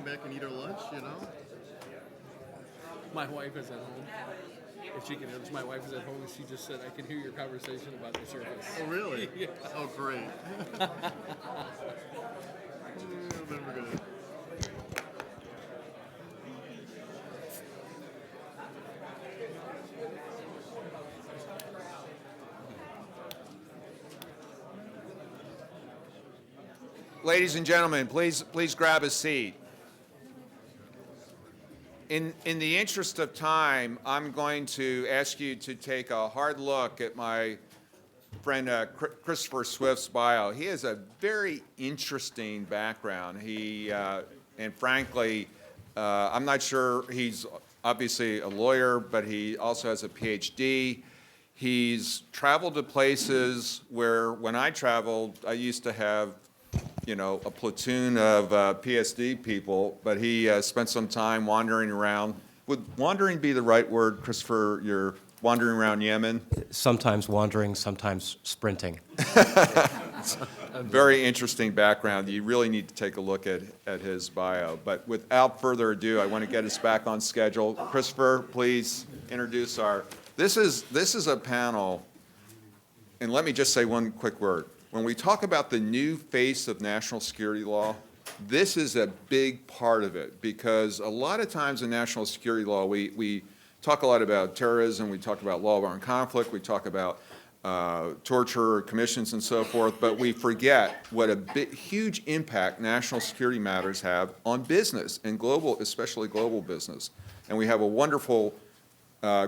come back and eat our lunch, you know? My wife is at home. If she can hear this, my wife is at home and she just said, I can hear your conversation about the service. Oh, really? Yeah. Oh, great. Then we're gonna... Ladies and gentlemen, please grab a seat. In the interest of time, I'm going to ask you to take a hard look at my friend Christopher Swift's bio. He has a very interesting background. He, and frankly, I'm not sure, he's obviously a lawyer, but he also has a Ph.D. He's traveled to places where, when I traveled, I used to have, you know, a platoon of Ph.D. people, but he spent some time wandering around. Would wandering be the right word, Christopher? You're wandering around Yemen? Sometimes wandering, sometimes sprinting. Very interesting background. You really need to take a look at his bio. But without further ado, I want to get us back on schedule. Christopher, please introduce our... This is a panel, and let me just say one quick word. When we talk about the new face of national security law, this is a big part of it, because a lot of times in national security law, we talk a lot about terrorism, we talk about law of armed conflict, we talk about torture, commissions, and so forth, but we forget what a huge impact national security matters have on business, and global, especially global business. And we have a wonderful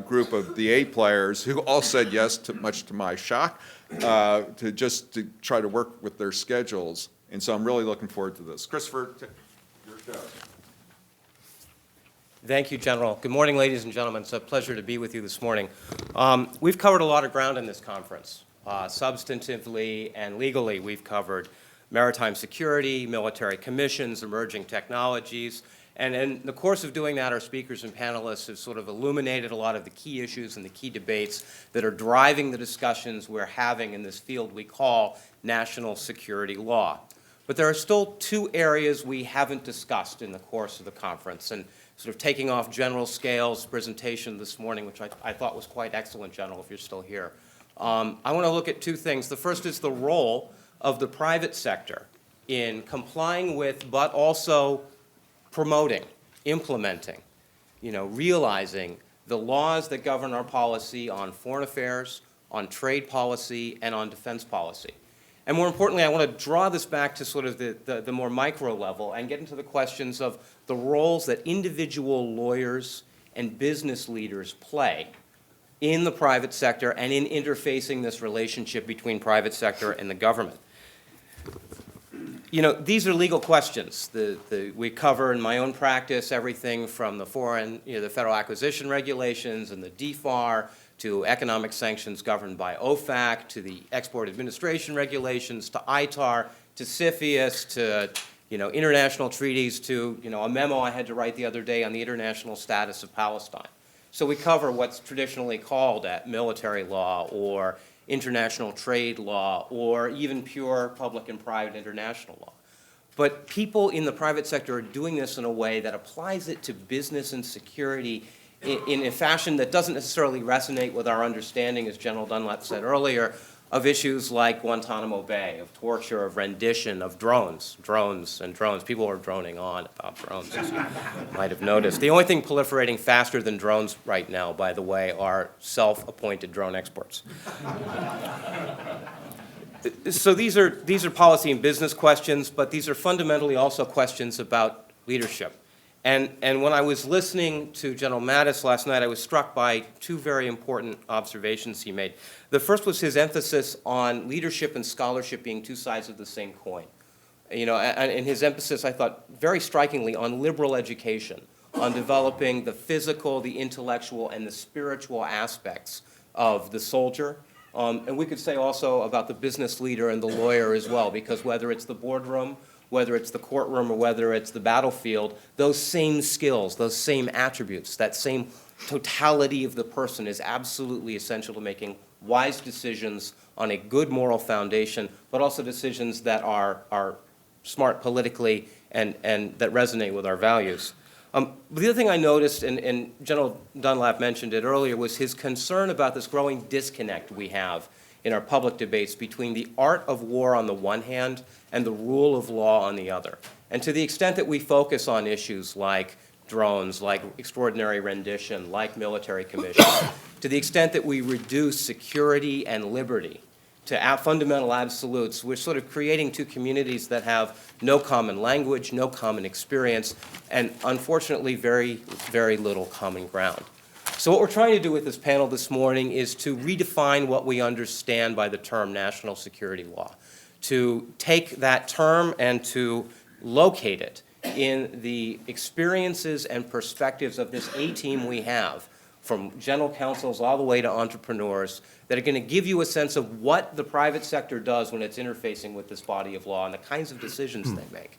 group of the A players who all said yes, much to my shock, to try to work with their schedules. And so I'm really looking forward to this. Christopher, your show. Thank you, General. Good morning, ladies and gentlemen. It's a pleasure to be with you this morning. We've covered a lot of ground in this conference. Substantively and legally, we've covered maritime security, military commissions, emerging technologies. And in the course of doing that, our speakers and panelists have sort of illuminated a lot of the key issues and the key debates that are driving the discussions we're having in this field we call national security law. But there are still two areas we haven't discussed in the course of the conference. And sort of taking off General Scales' presentation this morning, which I thought was quite excellent, General, if you're still here. I want to look at two things. The first is the role of the private sector in complying with, but also promoting, implementing, realizing the laws that govern our policy on foreign affairs, on trade policy, and on defense policy. And more importantly, I want to draw this back to sort of the more micro level and get into the questions of the roles that individual lawyers and business leaders play in the private sector and in interfacing this relationship between private sector and the government. These are legal questions. We cover in my own practice everything from the the Federal Acquisition Regulations and the DFAR to economic sanctions governed by OFAC, to the Export Administration Regulations, to ITAR, to CFIUS, to international treaties, to a memo I had to write the other day on the international status of Palestine. So we cover what's traditionally called military law or international trade law, or even pure public and private international law. But people in the private sector are doing this in a way that applies it to business and security in a fashion that doesn't necessarily resonate with our understanding, as General Dunlap said earlier, of issues like Guantanamo Bay, of torture, of rendition, of drones. People are droning on about drones, as you might have noticed. The only thing proliferating faster than drones right now, by the way, are self-appointed drone experts. So these are policy and business questions, but these are fundamentally also questions about leadership. And when I was listening to General Mattis last night, I was struck by two very important observations he made. The first was his emphasis on leadership and scholarship being two sides of the same coin. And his emphasis, I thought, very strikingly on liberal education, on developing the physical, the intellectual, and the spiritual aspects of the soldier. And we could say also about the business leader and the lawyer as well, because whether it's the boardroom, whether it's the courtroom, or whether it's the battlefield, those same skills, those same attributes, that same totality of the person is absolutely essential to making wise decisions on a good moral foundation, but also decisions that are smart politically and that resonate with our values. The other thing I noticed, and General Dunlap mentioned it earlier, was his concern about this growing disconnect we have in our public debates between the art of war on the one hand and the rule of law on the other. And to the extent that we focus on issues like drones, like extraordinary rendition, like military commission, to the extent that we reduce security and liberty to fundamental absolutes, we're sort of creating two communities that have no common language, no common experience, and unfortunately very, very little common ground. So what we're trying to do with this panel this morning is to redefine what we understand by the term national security law, to take that term and to locate it in the experiences and perspectives of this A-team we have, from general counsels all the way to entrepreneurs, that are going to give you a sense of what the private sector does when it's interfacing with this body of law and the kinds of decisions they make.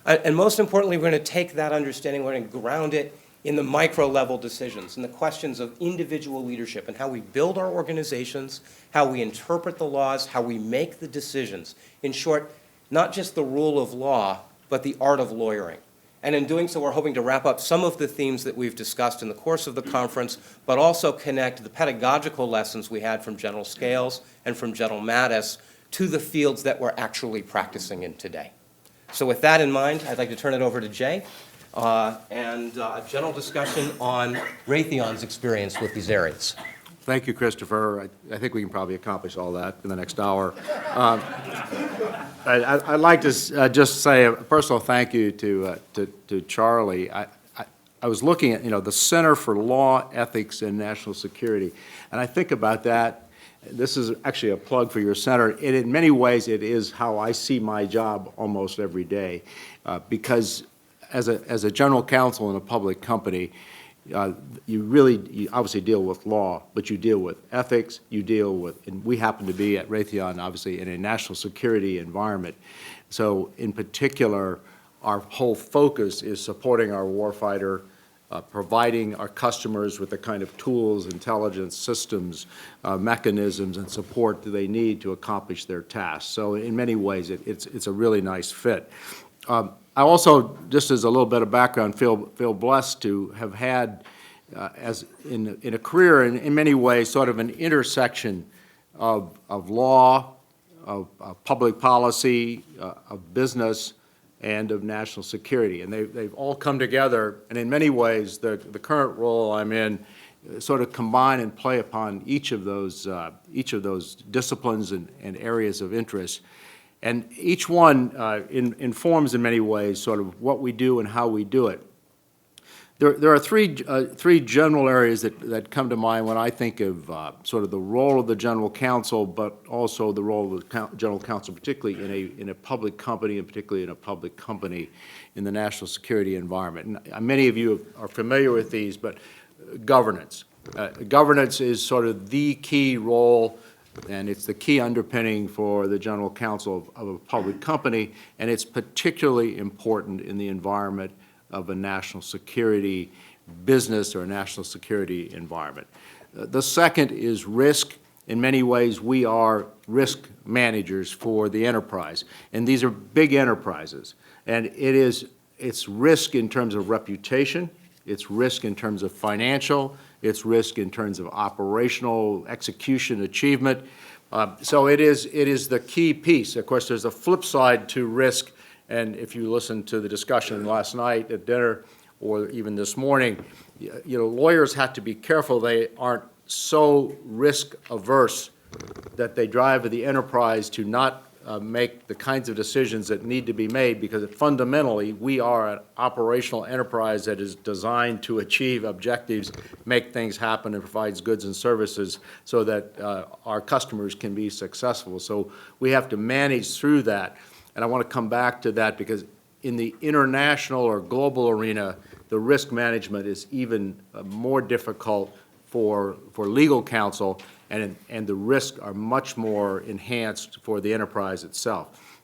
And most importantly, we're going to take that understanding, we're going to ground it in the micro-level decisions and the questions of individual leadership and how we build our organizations, how we interpret the laws, how we make the decisions. In short, not just the rule of law, but the art of lawyering. And in doing so, we're hoping to wrap up some of the themes that we've discussed in the course of the conference, but also connect the pedagogical lessons we had from General Scales and from General Mattis to the fields that we're actually practicing in today. So with that in mind, I'd like to turn it over to Jay and a general discussion on Raytheon's experience with these areas. Thank you, Christopher. I think we can probably accomplish all that in the next hour. I'd like to just say a personal thank you to Charlie. I was looking at, the Center for Law, Ethics, and National Security, and I think about that. This is actually a plug for your center. And in many ways, it is how I see my job almost every day, because as a general counsel in a public company, you obviously deal with law, but you deal with ethics, you deal with, and we happen to be at Raytheon, obviously, in a national security environment. So in particular, our whole focus is supporting our warfighter, providing our customers with the kind of tools, intelligence, systems, mechanisms, and support that they need to accomplish their tasks. So in many ways, it's a really nice fit. I also, just as a little bit of background, feel blessed to have had, as in a career, in many ways, sort of an intersection of law, of public policy, of business, and of national security. And they've all come together, and in many ways, the current role I'm in sort of combine and play upon each of those disciplines and areas of interest. And each one informs in many ways sort of what we do and how we do it. There are three general areas that come to mind when I think of sort of the role of the general counsel, but also the role of the general counsel, particularly in a public company, and particularly in a public company in the national security environment. And many of you are familiar with these, but governance. Governance is sort of the key role, and it's the key underpinning for the general counsel of a public company, and it's particularly important in the environment of a national security business or a national security environment. The second is risk. In many ways, we are risk managers for the enterprise, and these are big enterprises. And it's risk in terms of reputation, it's risk in terms of financial, it's risk in terms of operational execution, achievement. So it is the key piece. Of course, there's a flip side to risk, and if you listen to the discussion last night at dinner or even this morning, lawyers have to be careful they aren't so risk averse that they drive the enterprise to not make the kinds of decisions that need to be made, because fundamentally we are an operational enterprise that is designed to achieve objectives, make things happen, and provides goods and services so that our customers can be successful. So we have to manage through that. And I want to come back to that because in the international or global arena, the risk management is even more difficult for legal counsel, and the risks are much more enhanced for the enterprise itself.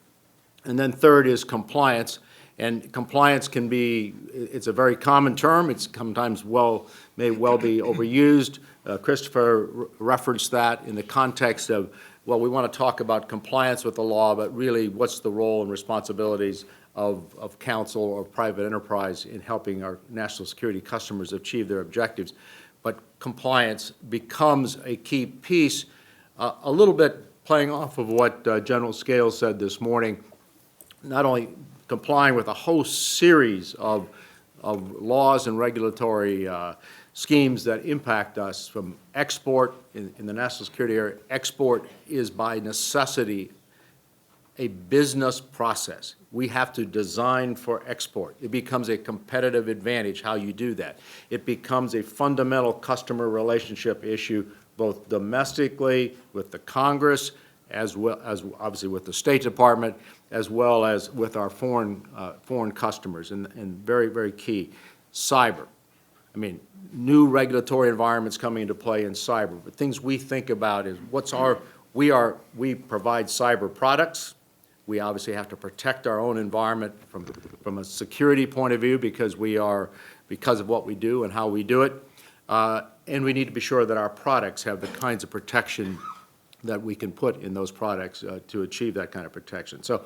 And then third is compliance. And compliance can be, it's a very common term. It's sometimes may well be overused. Christopher referenced that in the context of well, we want to talk about compliance with the law, but really, what's the role and responsibilities of counsel or private enterprise in helping our national security customers achieve their objectives? But compliance becomes a key piece, a little bit playing off of what General Scales said this morning, not only complying with a whole series of laws and regulatory schemes that impact us from export in the national security area. Export is by necessity a business process. We have to design for export. It becomes a competitive advantage how you do that. It becomes a fundamental customer relationship issue, both domestically with the Congress, as well as obviously with the State Department, as well as with our foreign customers, and very, very key. Cyber. I mean, new regulatory environments coming into play in cyber, but things we think about is we provide cyber products. We obviously have to protect our own environment from a security point of view because of what we do and how we do it. And we need to be sure that our products have the kinds of protection that we can put in those products to achieve that kind of protection. So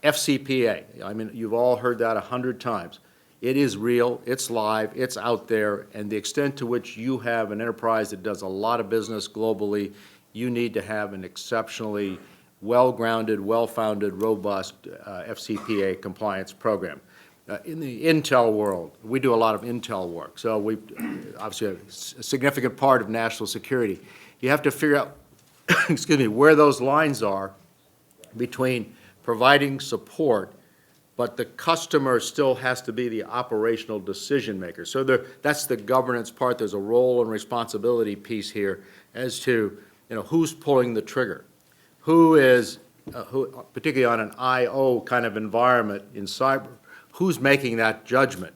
FCPA, I mean, you've all heard that 100 times. It is real, it's live, it's out there, and the extent to which you have an enterprise that does a lot of business globally, you need to have an exceptionally well-grounded, well-founded, robust FCPA compliance program. In the intel world, we do a lot of intel work, so we obviously a significant part of national security. You have to figure out, excuse me, where those lines are between providing support, but the customer still has to be the operational decision maker. So that's the governance part. There's a role and responsibility piece here as to, who's pulling the trigger, who is, particularly on an I/O kind of environment in cyber, who's making that judgment?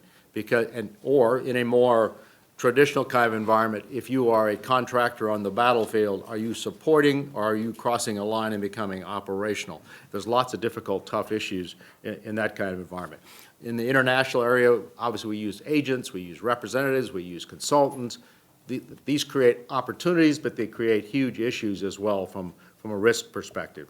Or in a more traditional kind of environment, if you are a contractor on the battlefield, are you supporting or are you crossing a line and becoming operational? There's lots of difficult, tough issues in that kind of environment. In the international area, obviously we use agents, we use representatives, we use consultants. These create opportunities, but they create huge issues as well from a risk perspective.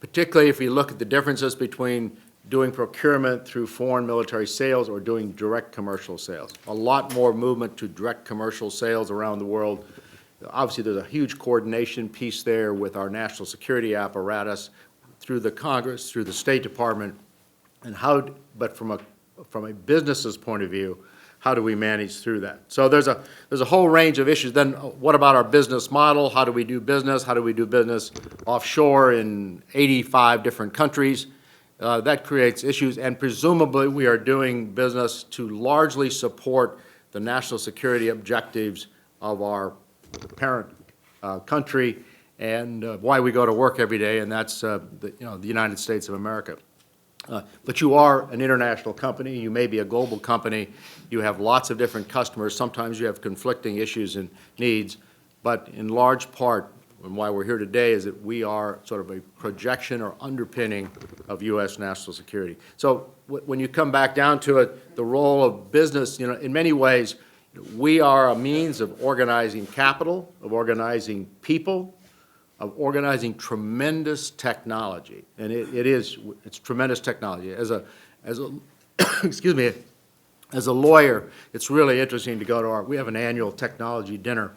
Particularly if you look at the differences between doing procurement through foreign military sales or doing direct commercial sales. A lot more movement to direct commercial sales around the world. Obviously, there's a huge coordination piece there with our national security apparatus through the Congress, through the State Department, but from a business's point of view, how do we manage through that? So there's a whole range of issues. Then what about our business model? How do we do business? How do we do business offshore in 85 different countries? That creates issues, and presumably we are doing business to largely support the national security objectives of our parent country and why we go to work every day, and that's the United States of America. But you are an international company. You may be a global company. You have lots of different customers. Sometimes you have conflicting issues and needs, but in large part, and why we're here today is that we are sort of a projection or underpinning of U.S. national security. So when you come back down to it, the role of business, in many ways, we are a means of organizing capital, of organizing people, of organizing tremendous technology. And it's tremendous technology. As a excuse me, as a lawyer, it's really interesting to go to we have an annual technology dinner.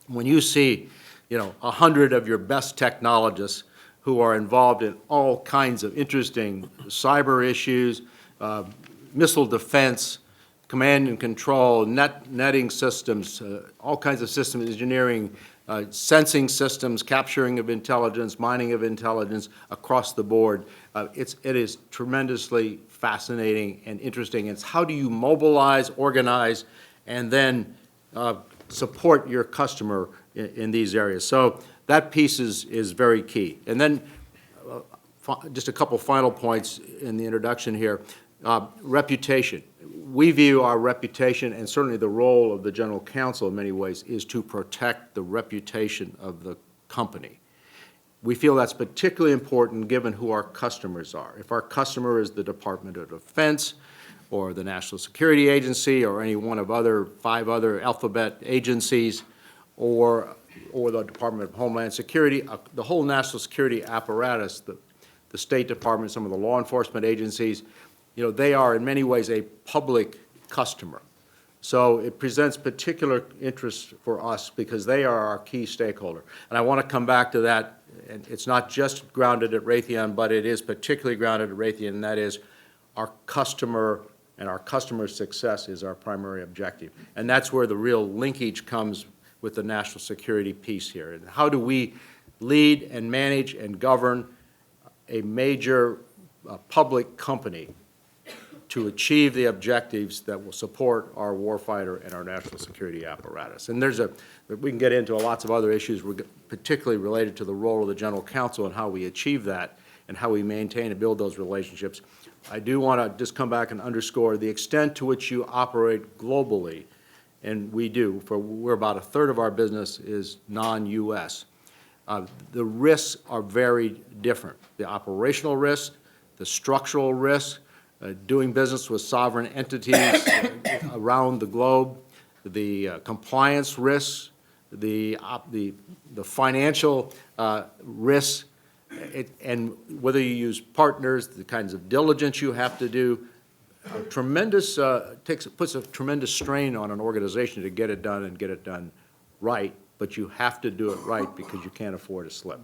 When you see 100 of your best technologists who are involved in all kinds of interesting cyber issues, missile defense, command and control, netting systems, all kinds of system engineering, sensing systems, capturing of intelligence, mining of intelligence across the board. It is tremendously fascinating and interesting. It's how do you mobilize, organize, and then support your customer in these areas. So that piece is very key. And then just a couple final points in the introduction here. Reputation. We view our reputation, and certainly the role of the General Counsel in many ways, is to protect the reputation of the company. We feel that's particularly important given who our customers are. If our customer is the Department of Defense or the National Security Agency or any one of 5 other alphabet agencies, or or the Department of Homeland Security, the whole national security apparatus, the State Department, some of the law enforcement agencies, they are in many ways a public customer. So it presents particular interest for us because they are our key stakeholder. And I want to come back to that, and it's not just grounded at Raytheon, but it is particularly grounded at Raytheon, and that is our customer and our customer success is our primary objective. And that's where the real linkage comes with the national security piece here. And how do we lead and manage and govern a major public company to achieve the objectives that will support our warfighter and our national security apparatus? And we can get into lots of other issues, particularly related to the role of the General Counsel and how we achieve that and how we maintain and build those relationships. I do want to just come back and underscore the extent to which you operate globally, and we do, we're about a third of our business is non-U.S. The risks are very different. The operational risk, the structural risk, doing business with sovereign entities around the globe, the compliance risks, the financial risks, and whether you use partners, the kinds of diligence you have to do, puts a tremendous strain on an organization to get it done and get it done right, but you have to do it right because you can't afford a slip.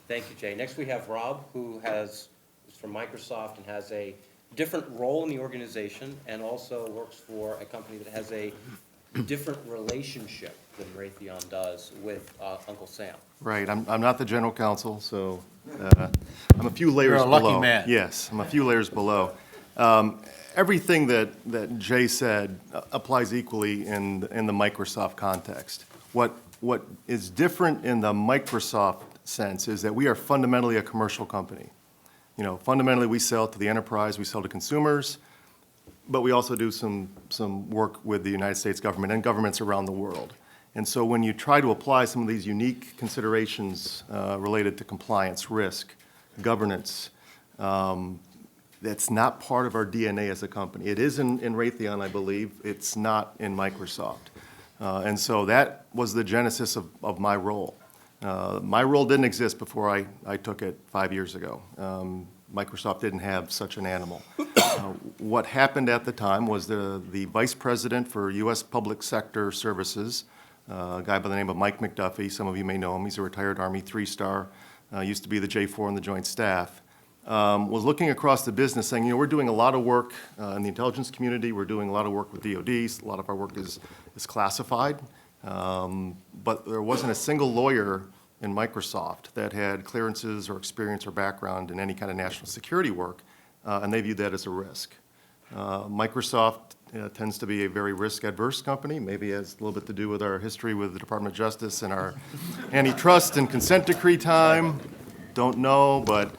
Thank you, Jay. Next, we have Rob, who is from Microsoft and has a different role in the organization and also works for a company that has a different relationship than Raytheon does with Uncle Sam. Right, I'm not the general counsel, so I'm a few layers You're a below. lucky man. Yes, I'm a few layers below. Everything that Jay said applies equally in the Microsoft context. What is different in the Microsoft sense is that we are fundamentally a commercial company. Fundamentally we sell to the enterprise, we sell to consumers, but we also do some work with the United States government and governments around the world. And so when you try to apply some of these unique considerations related to compliance, risk, governance, that's not part of our DNA as a company. It is in Raytheon, I believe. It's not in Microsoft. And so that was the genesis of my role. My role didn't exist before I took it 5 years ago. Microsoft didn't have such an animal. What happened at the time was the vice president for U.S. Public Sector Services, a guy by the name of Mike McDuffie, some of you may know him, he's a retired Army 3-star, used to be the J4 in the Joint Staff, was looking across the business saying, we're doing a lot of work in the intelligence community, we're doing a lot of work with DOD, a lot of our work is classified, but there wasn't a single lawyer in Microsoft that had clearances or experience or background in any kind of national security work, and they viewed that as a risk. Microsoft tends to be a very risk-adverse company, maybe has a little bit to do with our history with the Department of Justice and our antitrust and consent decree time, don't know, but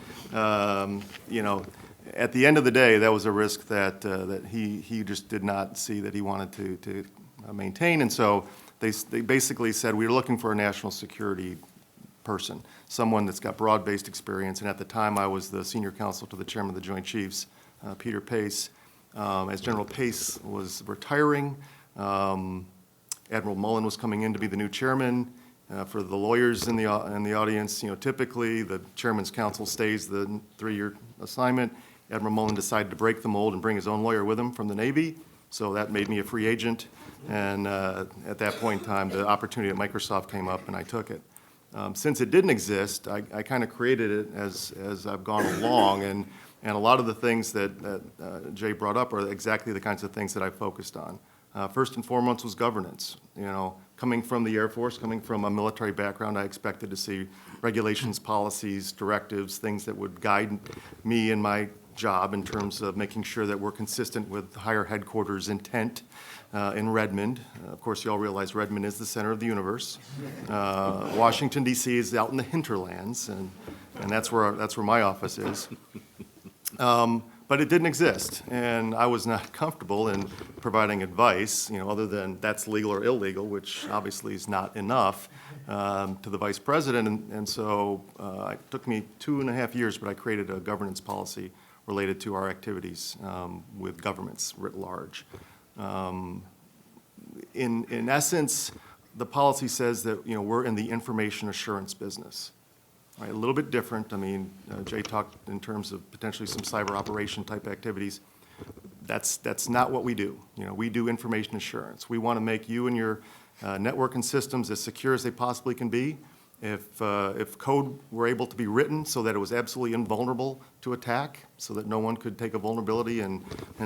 at the end of the day, that was a risk that he just did not see that he wanted to maintain, and so they basically said, we're looking for a national security person, someone that's got broad-based experience, and at the time I was the senior counsel to the chairman of the Joint Chiefs, Peter Pace. As General Pace was retiring, Admiral Mullen was coming in to be the new chairman. For the lawyers in the audience, typically the chairman's counsel stays the 3-year assignment. Admiral Mullen decided to break the mold and bring his own lawyer with him from the Navy, so that made me a free agent. And at that point in time, the opportunity at Microsoft came up, and I took it. Since it didn't exist, I kind of created it as I've gone along, and a lot of the things that Jay brought up are exactly the kinds of things that I focused on. First and foremost was governance. Coming from the Air Force, coming from a military background, I expected to see regulations, policies, directives, things that would guide me in my job in terms of making sure that we're consistent with higher headquarters intent in Redmond. Of course, you all realize Redmond is the center of the universe. Washington, D.C. is out in the hinterlands, and that's where my office is. But it didn't exist, and I was not comfortable in providing advice, other than that's legal or illegal, which obviously is not enough, to the vice president. And so it took me 2.5 years, but I created a governance policy related to our activities with governments writ large. In essence, the policy says that, we're in the information assurance business, right? A little bit different. I mean, Jay talked in terms of potentially some cyber operation type activities. That's not what we do. We do information assurance. We want to make you and your network and systems as secure as they possibly can be. If code were able to be written so that it was absolutely invulnerable to attack, so that no one could take a vulnerability, and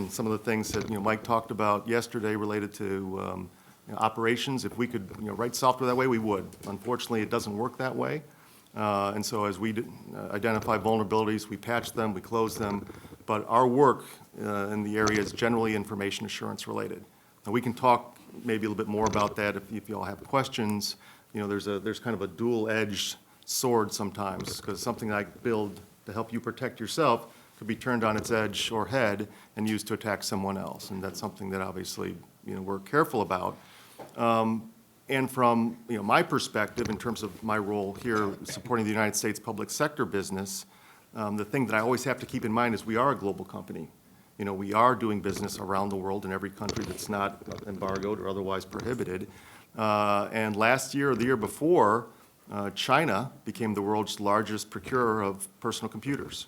some of the things that Mike talked about yesterday related to operations, if we could write software that way, we would. Unfortunately, it doesn't work that way. And so as we identify vulnerabilities, we patch them, we close them. But our work in the area is generally information assurance related. Now, we can talk maybe a little bit more about that if you all have questions. There's kind of a dual-edged sword sometimes, because something I build to help you protect yourself could be turned on its edge or head and used to attack someone else. And that's something that obviously we're careful about. And from my perspective, in terms of my role here supporting the United States public sector business, the thing that I always have to keep in mind is we are a global company. We are doing business around the world in every country that's not embargoed or otherwise prohibited. And last year or the year before, China became the world's largest procurer of personal computers,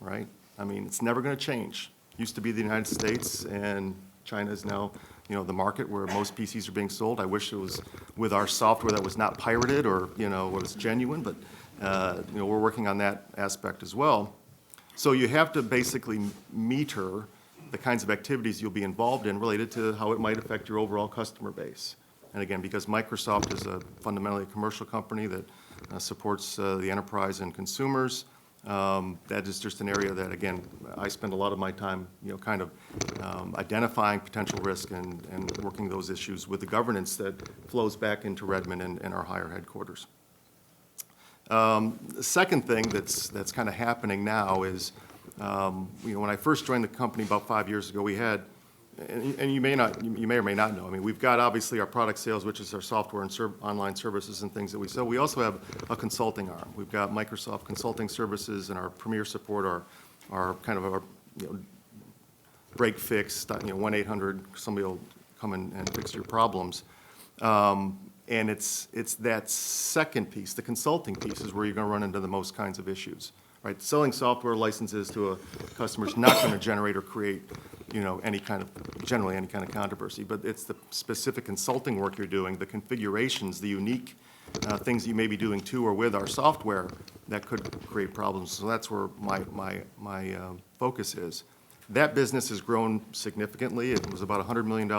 right? I mean, it's never going to change. Used to be the United States, and China is now the market where most PCs are being sold. I wish it was with our software that was not pirated or, was genuine, but, we're working on that aspect as well. So you have to basically meter the kinds of activities you'll be involved in related to how it might affect your overall customer base. And again, because Microsoft is fundamentally a commercial company that supports the enterprise and consumers, that is just an area that, again, I spend a lot of my time, kind of identifying potential risk and working those issues with the governance that flows back into Redmond and our higher headquarters. The second thing that's kind of happening now is, when I first joined the company about 5 years ago, we had, and you may or may not know, I mean, we've got obviously our product sales, which is our software and online services and things that we sell. We also have a consulting arm. We've got Microsoft Consulting Services, and our Premier Support, our kind of our break fix, 1-800, somebody will come and fix your problems. And it's that second piece, the consulting piece, is where you're going to run into the most kinds of issues, right? Selling software licenses to a customer is not going to generate or create, generally any kind of controversy, but it's the specific consulting work you're doing, the configurations, the unique things you may be doing to or with our software that could create problems. So that's where my focus is. That business has grown significantly. It was about $100 million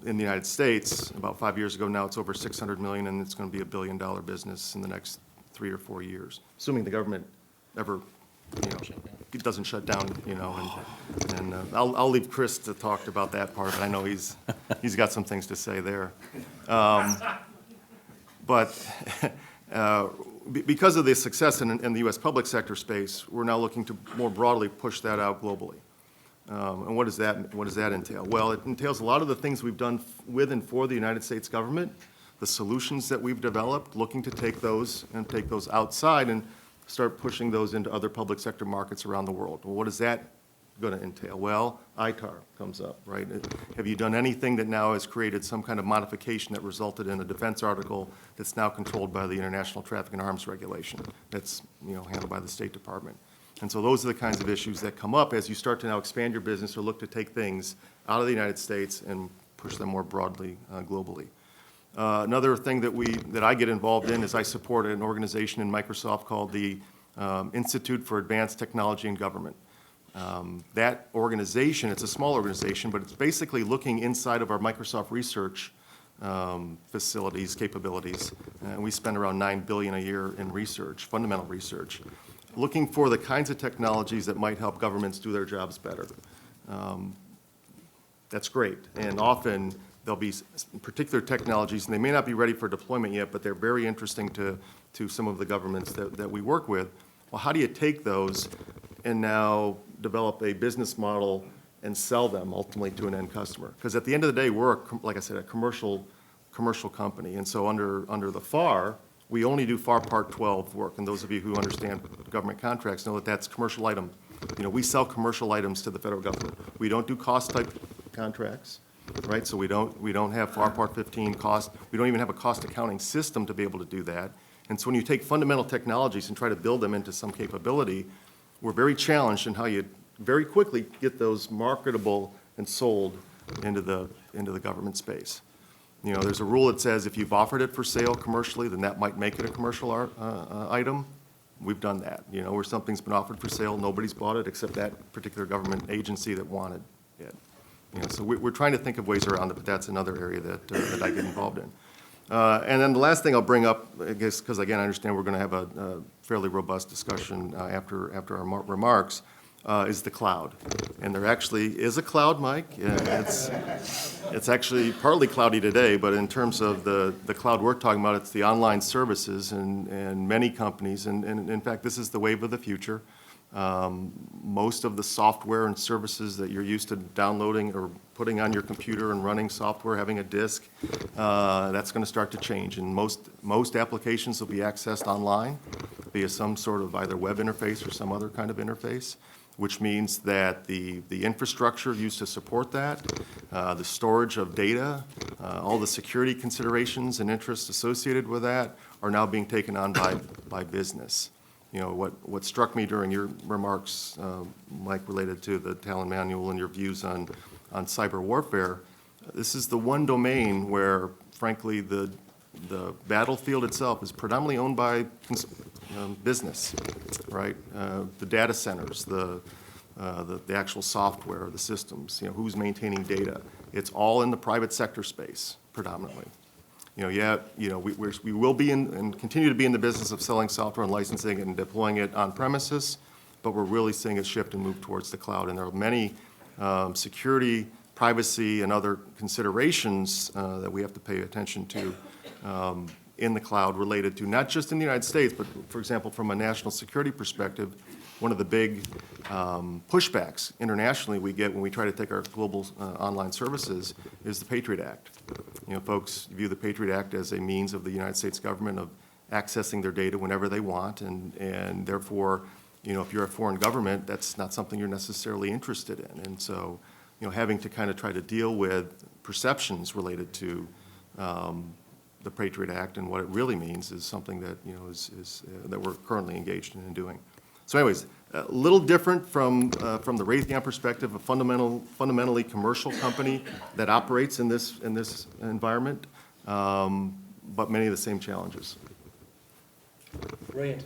in the United States about 5 years ago. Now it's over $600 million, and it's going to be $1 billion business in the next 3 or 4 years, assuming the government ever, it doesn't shut down, and I'll leave Chris to talk about that part, but I know he's got some things to say there. But because of the success in the U.S. public sector space, we're now looking to more broadly push that out globally. And what does that entail? Well, it entails a lot of the things we've done with and for the United States government, the solutions that we've developed, looking to take those outside and start pushing those into other public sector markets around the world. Well, what is that going to entail? Well, ITAR comes up, right? Have you done anything that now has created some kind of modification that resulted in a defense article that's now controlled by the International Traffic in Arms Regulation that's handled by the State Department? And so those are the kinds of issues that come up as you start to now expand your business or look to take things out of the United States and push them more broadly globally. Another thing that I get involved in is I support an organization in Microsoft called the Institute for Advanced Technology and Government. That organization, it's a small organization, but it's basically looking inside of our Microsoft research facilities, capabilities, and we spend around $9 billion a year in research, fundamental research, looking for the kinds of technologies that might help governments do their jobs better. That's great, and often there'll be particular technologies, and they may not be ready for deployment yet, but they're very interesting to some of the governments that we work with. Well, how do you take those and now develop a business model and sell them ultimately to an end customer? Because at the end of the day, we're, like I said, a commercial company, and so under the FAR, we only do FAR Part 12 work, and those of you who understand government contracts know that that's commercial item. We sell commercial items to the federal government. We don't do cost-type contracts. right? So we don't have FAR Part 15 cost. We don't even have a cost accounting system to be able to do that. And so when you take fundamental technologies and try to build them into some capability, we're very challenged in how you very quickly get those marketable and sold into the government space. You know, there's a rule that says if you've offered it for sale commercially, then that might make it a commercial item. We've done that, you know, where something's been offered for sale, nobody's bought it except that particular government agency that wanted it. You know, so we're trying to think of ways around it, but that's another area that I get involved in. And then the last thing I'll bring up, I guess, because again, I understand we're going to have a fairly robust discussion after our remarks, is the cloud. And there actually is a cloud, Mike. It's actually partly cloudy today, but in terms of the cloud we're talking about, it's the online services and many companies, and in fact, this is the wave of the future. Most of the software and services that you're used to downloading or putting on your computer and running software, having a disk, that's going to start to change. And most applications will be accessed online via some sort of either web interface or some other kind of interface, which means that the infrastructure used to support that, the storage of data, all the security considerations and interests associated with that are now being taken on by business. You know, what struck me during your remarks, Mike, related to the Talon Manual and your views on cyber warfare, this is the one domain where, frankly, the battlefield itself is predominantly owned by business, right? The data centers, the actual software, the systems, you know, who's maintaining data. It's all in the private sector space, predominantly. We will be in and continue to be in the business of selling software and licensing it and deploying it on premises, but we're really seeing it shift and move towards the cloud. And there are many security, privacy, and other considerations that we have to pay attention to in the cloud related to, not just in the United States, but for example, from a national security perspective, one of the big pushbacks internationally we get when we try to take our global online services is the Patriot Act. You know, folks view the Patriot Act as a means of the United States government of accessing their data whenever they want, and therefore, you know, if you're a foreign government, that's not something you're necessarily interested in. And so, you know, having to kind of try to deal with perceptions related to the Patriot Act and what it really means is something that, you know, is that we're currently engaged in doing. So anyways, a little different from the Raytheon perspective, a fundamentally commercial company that operates in this environment, but many of the same challenges. Brilliant.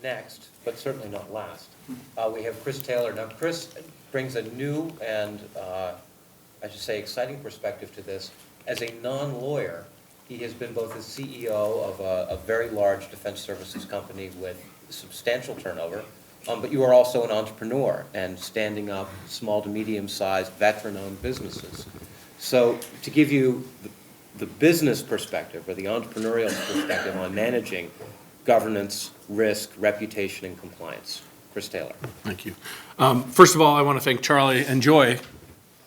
Next, but certainly not last, we have Chris Taylor. Now, Chris brings a new and, I should say, exciting perspective to this. As a non-lawyer, he has been both the CEO of a very large defense services company with substantial turnover, but you are also an entrepreneur and standing up small to medium-sized veteran-owned businesses. So to give you the business perspective or the entrepreneurial perspective on managing governance, risk, reputation, and compliance, Chris Taylor. Thank you. First of all, I want to thank Charlie and Joy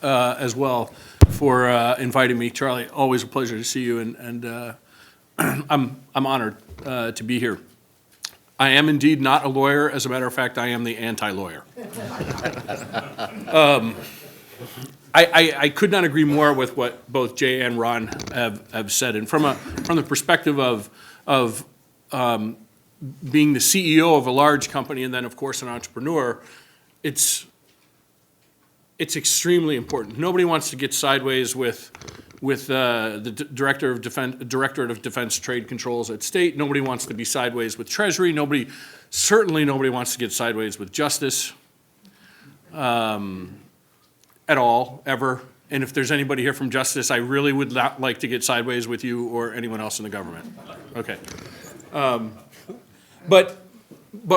as well for inviting me. Charlie, always a pleasure to see you, and I'm honored to be here. I am indeed not a lawyer. As a matter of fact, I am the anti-lawyer. I could not agree more with what both Jay and Ron have said. And from the perspective of being the CEO of a large company and then, of course, an entrepreneur, it's extremely important. Nobody wants to get sideways with the Directorate of Defense Trade Controls at State. Nobody wants to be sideways with Treasury. Certainly nobody wants to get sideways with Justice at all, ever. And if there's anybody here from Justice, I really would not like to get sideways with you or anyone else in the government. Okay. But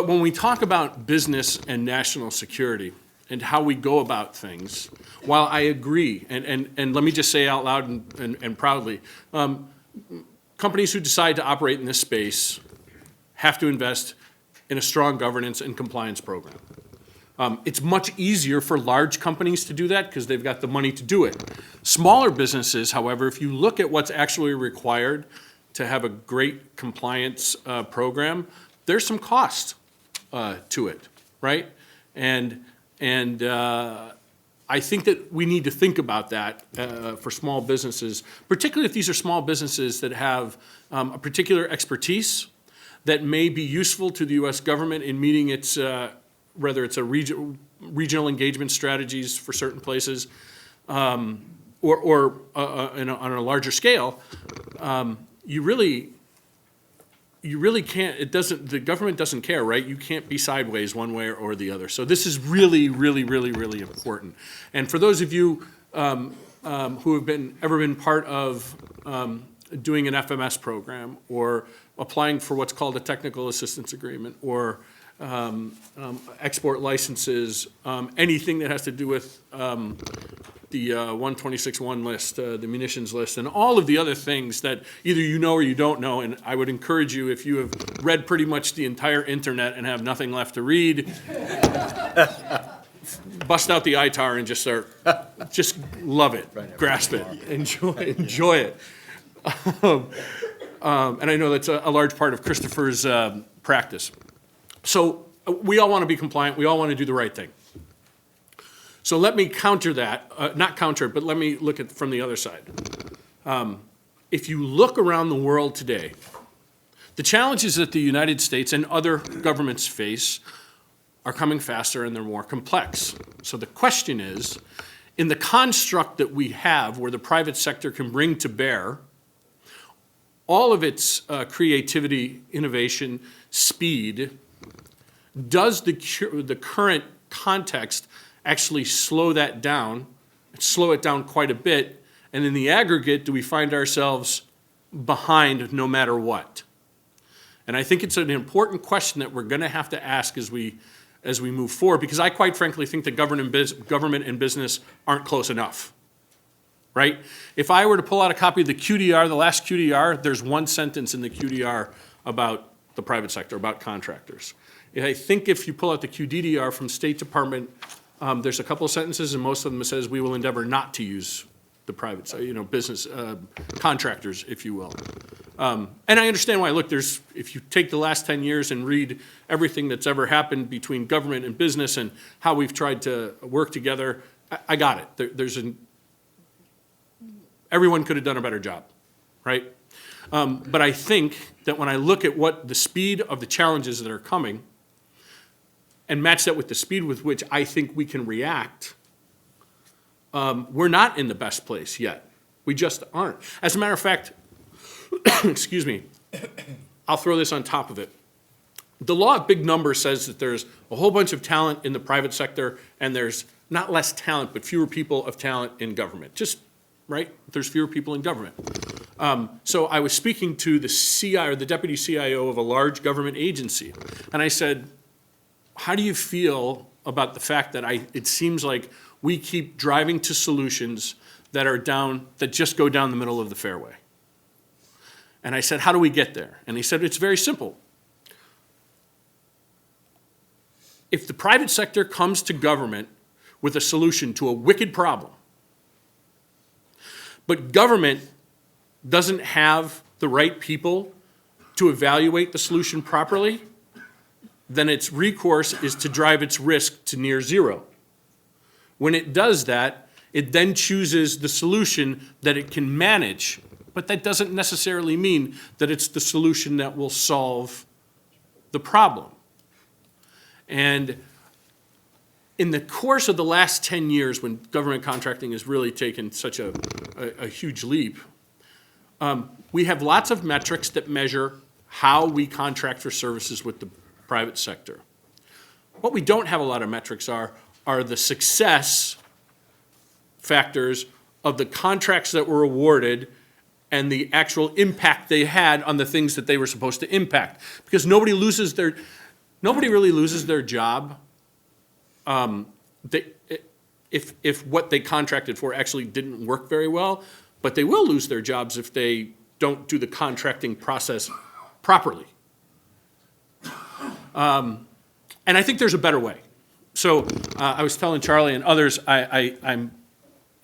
when we talk about business and national security, and how we go about things, while I agree, and let me just say out loud and proudly, companies who decide to operate in this space have to invest in a strong governance and compliance program. It's much easier for large companies to do that because they've got the money to do it. Smaller businesses, however, if you look at what's actually required to have a great compliance program, there's some cost to it, right? And I I think that we need to think about that for small businesses, particularly if these are small businesses that have a particular expertise that may be useful to the U.S. government in meeting its, whether it's a regional engagement strategies for certain places, or on a larger scale. You really can't, the government doesn't care, right? You can't be sideways one way or the other. So this is really, really, really, really important. And for those of you who have ever been part of doing an FMS program or applying for what's called a technical assistance agreement or export licenses, anything that has to do with the 126.1 list, the munitions list, and all of the other things that either you know or you don't know. And I would encourage you, if you have read pretty much the entire internet and have nothing left to read, bust out the ITAR and just love it, grasp it, enjoy it. And I know that's a large part of Christopher's practice. So we all want to be compliant. We all want to do the right thing. So let me counter that, not counter, but let me look at it from the other side. If you look around the world today, the challenges that the United States and other governments face are coming faster and they're more complex. So the question is, in the construct that we have where the private sector can bring to bear all of its creativity, innovation, speed, does the current context actually slow that down, slow it down quite a bit, and in the aggregate, do we find ourselves behind no matter what? And I think it's an important question that we're going to have to ask as we move forward, because I quite frankly think that government and business aren't close enough, right? If I were to pull out a copy of the QDR, the last QDR, there's one sentence in the QDR about the private sector, about contractors. I think if you pull out the QDDR from State Department, there's a couple of sentences, and most of them says we will endeavor not to use the private side, business contractors, if you will. And I understand why. Look, if you take the last 10 years and read everything that's ever happened between government and business and how we've tried to work together, I got it. Everyone could have done a better job, right? But I think that when I look at what the speed of the challenges that are coming, and match that with the speed with which I think we can react, we're not in the best place yet. We just aren't. As a matter of fact, excuse me, I'll throw this on top of it. The law of big numbers says that there's a whole bunch of talent in the private sector, and there's not less talent, but fewer people of talent in government. Just, right? There's fewer people in government. So I was speaking to the CIO, or the deputy CIO of a large government agency, and I said, how do you feel about the fact that it seems like we keep driving to solutions that just go down the middle of the fairway? And I said, how do we get there? And he said, it's very simple. If the private sector comes to government with a solution to a wicked problem, but government doesn't have the right people to evaluate the solution properly, then its recourse is to drive its risk to near zero. When it does that, it then chooses the solution that it can manage, but that doesn't necessarily mean that it's the solution that will solve the problem. And in the course of the last 10 years, when government contracting has really taken such a huge leap, we have lots of metrics that measure how we contract for services with the private sector. What we don't have a lot of metrics are the success factors of the contracts that were awarded and the actual impact they had on the things that they were supposed to impact. Because nobody really loses their job if what they contracted for actually didn't work very well, but they will lose their jobs if they don't do the contracting process properly. And I think there's a better way. So I was telling Charlie and others, I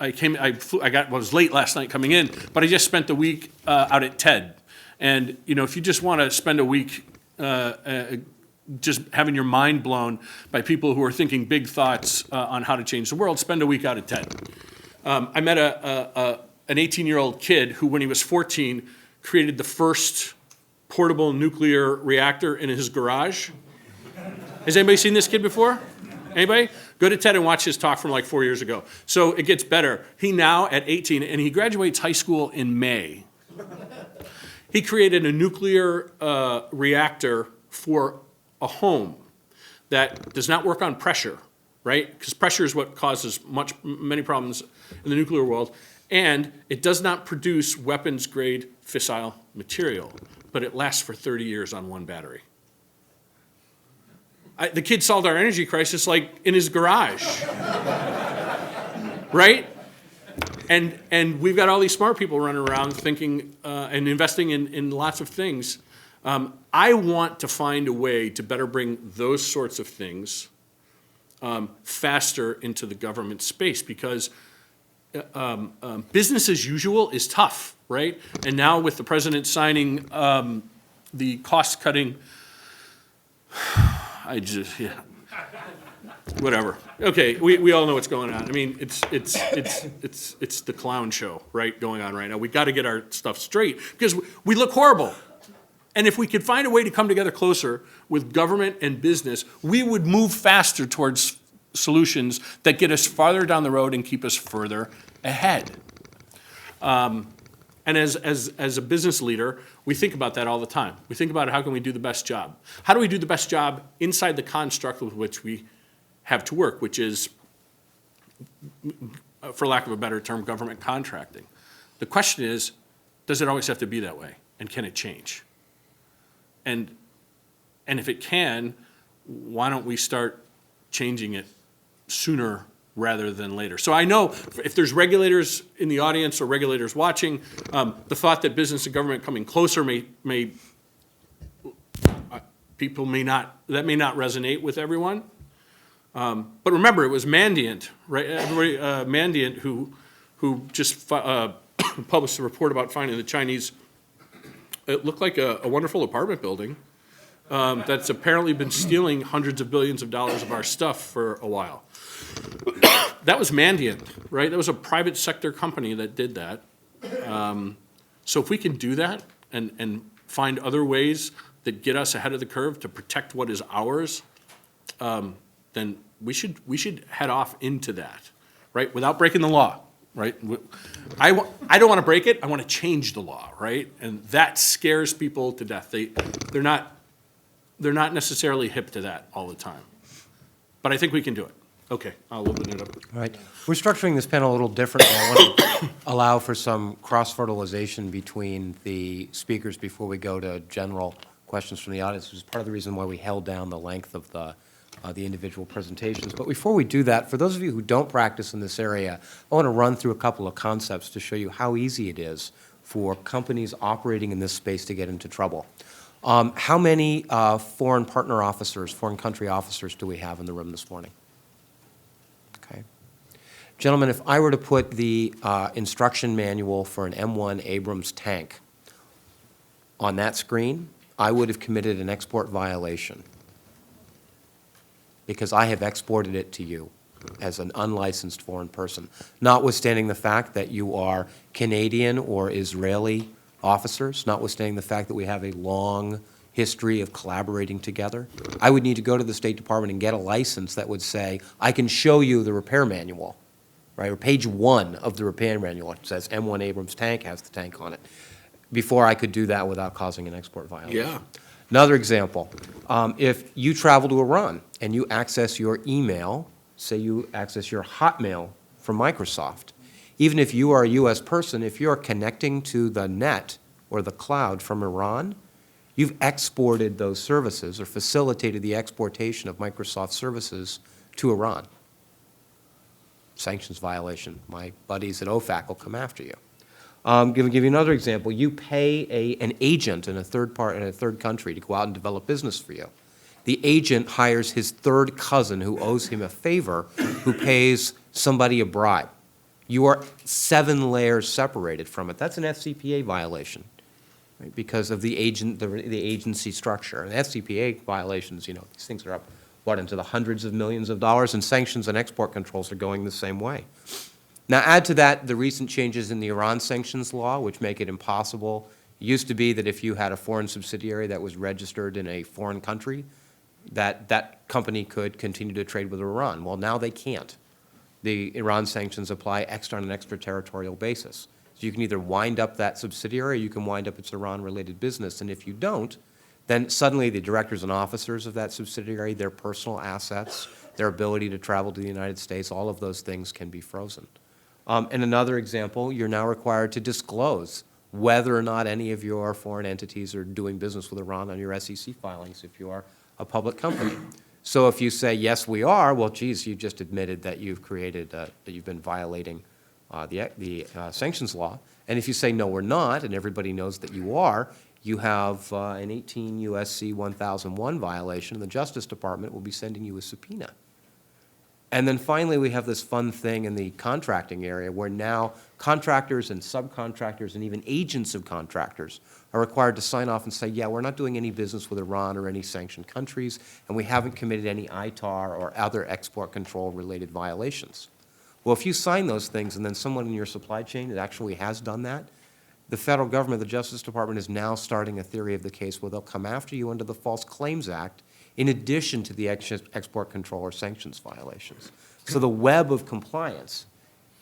was late last night coming in, but I just spent the week out at TED. And if you just want to spend a week just having your mind blown by people who are thinking big thoughts on how to change the world, spend a week out at TED. I met an 18-year-old kid who, when he was 14, created the first portable nuclear reactor in his garage. Has anybody seen this kid before? Anybody? Go to TED and watch his talk from like 4 years ago. So it gets better. He now, at 18, and he graduates high school in May, he created a nuclear reactor for a home that does not work on pressure, right? Because pressure is what causes many problems in the nuclear world. And it does not produce weapons-grade fissile material, but it lasts for 30 years on one battery. The kid solved our energy crisis like in his garage, right? And we've got all these smart people running around thinking and investing in lots of things. I want to find a way to better bring those sorts of things faster into the government space, because business as usual is tough, right? And now with the president signing the cost-cutting, whatever. Okay, we all know what's going on. I mean, it's the clown show, right, going on right now. We got to get our stuff straight because we look horrible. And if we could find a way to come together closer with government and business, we would move faster towards solutions that get us farther down the road and keep us further ahead. And as a business leader, we think about that all the time. We think about how can we do the best job? How do we do the best job inside the construct with which we have to work, which is, for lack of a better term, government contracting. The question is, does it always have to be that way? And can it change? And if it can, why don't we start changing it sooner rather than later? So I know if there's regulators in the audience or regulators watching, the thought that business and government coming closer people may not resonate with everyone. But remember, it was Mandiant, right? Mandiant who just published a report about finding the Chinese. It looked like a wonderful apartment building that's apparently been stealing hundreds of billions of dollars of our stuff for a while. That was Mandiant, right? That was a private sector company that did that. So if we can do that and find other ways that get us ahead of the curve to protect what is ours, then we should head off into that, right? Without breaking the law, right? I don't want to break it. I want to change the law, right? And that scares people to death. They're not necessarily hip to that all the time. But I think we can do it. Okay, I'll open it up. All right. We're structuring this panel a little differently. I want to allow for some cross-fertilization between the speakers before we go to general questions from the audience, which is part of the reason why we held down the length of the individual presentations. But before we do that, for those of you who don't practice in this area, I want to run through a couple of concepts to show you how easy it is for companies operating in this space to get into trouble. How many foreign partner officers, foreign country officers do we have in the room this morning? Okay. Gentlemen, if I were to put the instruction manual for an M1 Abrams tank on that screen, I would have committed an export violation because I have exported it to you as an unlicensed foreign person, notwithstanding the fact that you are Canadian or Israeli officers, notwithstanding the fact that we have a long history of collaborating together. I would need to go to the State Department and get a license that would say, I can show you the repair manual, right, or page 1 of the repair manual. It says M1 Abrams tank, has the tank on it, before I could do that without causing an export violation. Yeah. Another example, if you travel to Iran and you access your email, say you access your Hotmail from Microsoft, even if you are a U.S. person, if you're connecting to the net or the cloud from Iran, you've exported those services or facilitated the exportation of Microsoft services to Iran. Sanctions violation. My buddies at OFAC will come after you. Give you another example. You pay an agent in a third country to go out and develop business for you. The agent hires his third cousin who owes him a favor, who pays somebody a bribe. You are 7 layers separated from it. That's an FCPA violation. right, because of the agency structure. And FCPA violations, these things are up, into the hundreds of millions of dollars, and sanctions and export controls are going the same way. Now, add to that the recent changes in the Iran sanctions law, which make it impossible. It used to be that if you had a foreign subsidiary that was registered in a foreign country, that company could continue to trade with Iran. Well, now they can't. The Iran sanctions apply on an extraterritorial basis. So you can either wind up that subsidiary or you can wind up its Iran-related business. And if you don't, then suddenly the directors and officers of that subsidiary, their personal assets, their ability to travel to the United States, all of those things can be frozen. And another example, you're now required to disclose whether or not any of your foreign entities are doing business with Iran on your SEC filings if you are a public company. So if you say, yes, we are, well, geez, you just admitted that you've created, that you've been violating the sanctions law. And if you say, no, we're not, and everybody knows that you are, you have an 18 U.S.C. 1001 violation, and the Justice Department will be sending you a subpoena. And then finally, we have this fun thing in the contracting area where now contractors and subcontractors and even agents of contractors are required to sign off and say, yeah, we're not doing any business with Iran or any sanctioned countries, and we haven't committed any ITAR or other export control-related violations. Well, if you sign those things and then someone in your supply chain that actually has done that, the federal government, the Justice Department, is now starting a theory of the case where they'll come after you under the False Claims Act in addition to the export control or sanctions violations. So the web of compliance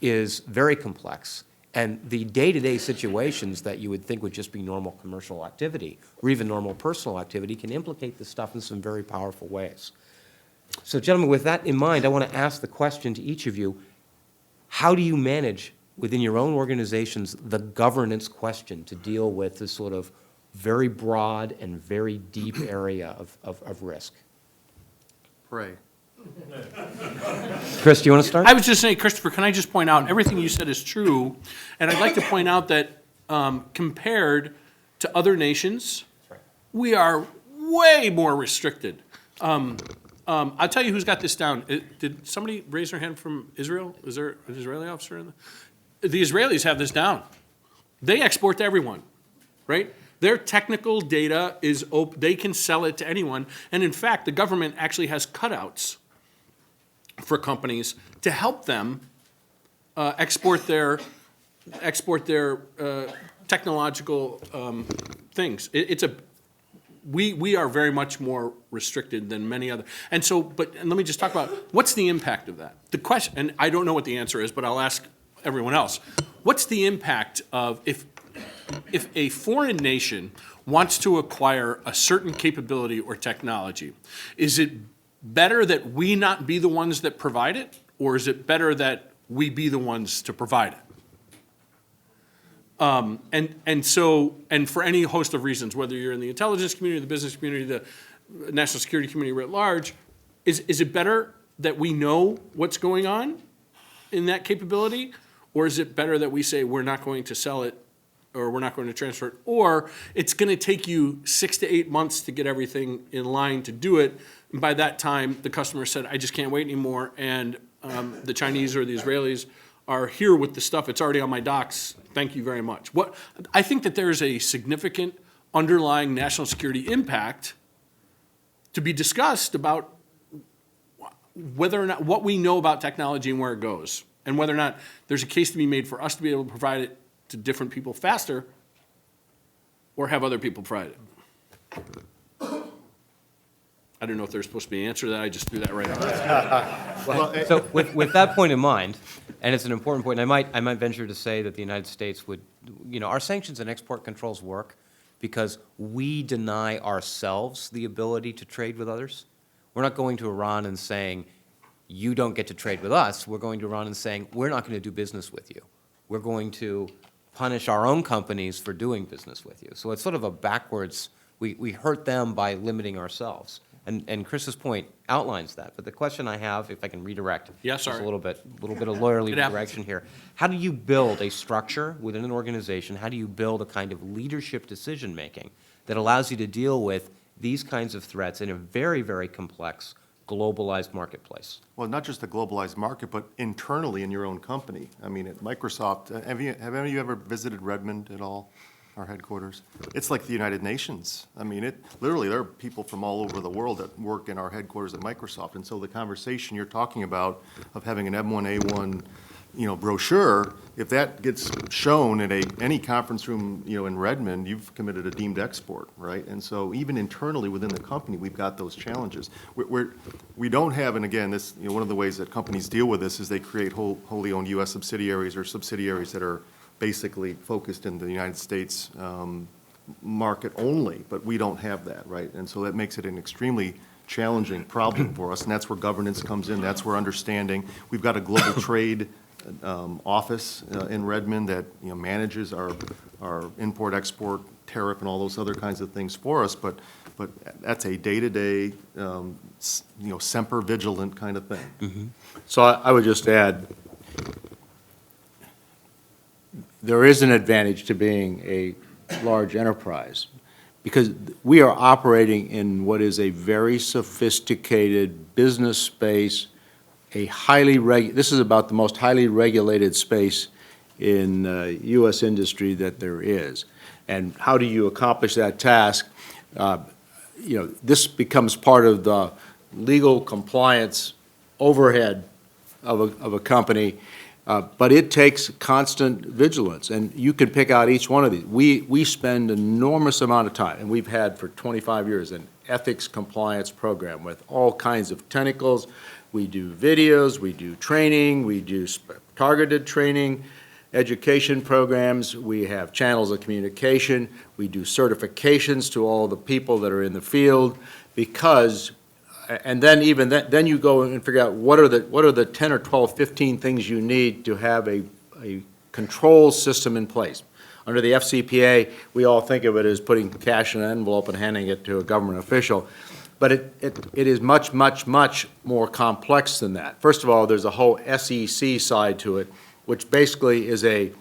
is very complex, and the day-to-day situations that you would think would just be normal commercial activity or even normal personal activity can implicate this stuff in some very powerful ways. So, gentlemen, with that in mind, I want to ask the question to each of you, how do you manage within your own organizations the governance question to deal with this sort of very broad and very deep area of risk? Pray. Chris, do you want to start? I was just saying, Christopher, can I just point out, everything you said is true, and I'd like to point out that compared to other nations, we are way more restricted. I'll tell you who's got this down. Did somebody raise their hand from Israel? Is there an Israeli officer in there? The Israelis have this down. They export to everyone, right? Their technical data is open. They can sell it to anyone. And in fact, the government actually has cutouts for companies to help them export their technological things. We are very much more restricted than many other. And so, and let me just talk about what's the impact of that. The question, and I don't know what the answer is, but I'll ask everyone else. What's the impact of if a foreign nation wants to acquire a certain capability or technology? Is it better that we not be the ones that provide it, or is it better that we be the ones to provide it? And for any host of reasons, whether you're in the intelligence community, the business community, the national security community writ large, is it better that we know what's going on in that capability, or is it better that we say we're not going to sell it, or we're not going to transfer it, or it's going to take you 6 to 8 months to get everything in line to do it, and by that time the customer said, I just can't wait anymore, and the Chinese or the Israelis are here with the stuff, it's already on my docks, thank you very much. I think that there's a significant underlying national security impact to be discussed about whether or not, what we know about technology and where it goes, and whether or not there's a case to be made for us to be able to provide it to different people faster, or have other people provide it. I don't know if there's supposed to be an answer to that, I just threw that right out. So with that point in mind, and it's an important point, and I might venture to say that the United States would, our sanctions and export controls work because we deny ourselves the ability to trade with others. We're not going to Iran and saying, you don't get to trade with us. We're going to Iran and saying, we're not going to do business with you. We're going to punish our own companies for doing business with you. So it's sort of a backwards, we hurt them by limiting ourselves. And Chris's point outlines that. But the question I have, if I can redirect, Yes, is a little bit of lawyerly It happens. direction here. How do you build a structure within an organization? How do you build a kind of leadership decision-making that allows you to deal with these kinds of threats in a very, very complex, globalized marketplace? Well, not just the globalized market, but internally in your own company. I mean, at Microsoft, have any of you ever visited Redmond at all? our headquarters. It's like the United Nations. I mean, literally, there are people from all over the world that work in our headquarters at Microsoft. And so the conversation you're talking about of having an M1A1, brochure, if that gets shown in any conference room, in Redmond, you've committed a deemed export, right? And so even internally within the company, we've got those challenges. We don't have, and again, this, one of the ways that companies deal with this is they create wholly owned U.S. subsidiaries or subsidiaries that are basically focused in the United States market only, but we don't have that, right? And so that makes it an extremely challenging problem for us, and that's where governance comes in, that's where understanding. We've got a global trade office in Redmond that, manages our import-export tariff and all those other kinds of things for us, but that's a day-to-day, semper vigilant kind of thing. So I would just add, there is an advantage to being a large enterprise because we are operating in what is a very sophisticated business space, this is about the most highly regulated space in U.S. industry that there is. And how do you accomplish that task? This becomes part of the legal compliance overhead of a company. But it takes constant vigilance, and you can pick out each one of these. We spend an enormous amount of time, and we've had for 25 years an ethics compliance program with all kinds of tentacles. We do videos, we do training, we do targeted training, education programs, we have channels of communication, we do certifications to all the people that are in the field, because and then then you go and figure out what are the 10 or 12, 15 things you need to have a control system in place. Under the FCPA, we all think of it as putting cash in an envelope and handing it to a government official. But it is much, much, much more complex than that. First of all, there's a whole SEC side to it, which basically is a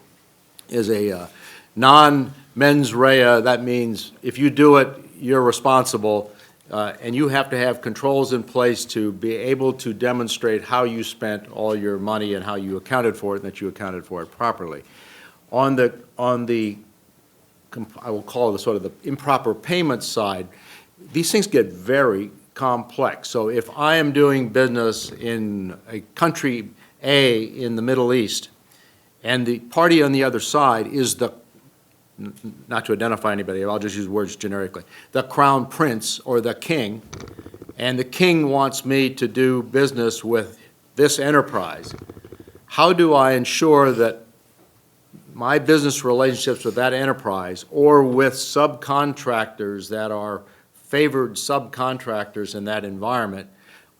non-mens rea. That means if you do it, you're responsible. And you have to have controls in place to be able to demonstrate how you spent all your money and how you accounted for it and that you accounted for it properly. On the I will call it the sort of the improper payment side, these things get very complex. So if I am doing business in a country A in the Middle East, and the party on the other side is not to identify anybody, I'll just use words generically, the crown prince or the king, and the king wants me to do business with this enterprise, how do I ensure that my business relationships with that enterprise or with subcontractors that are favored subcontractors in that environment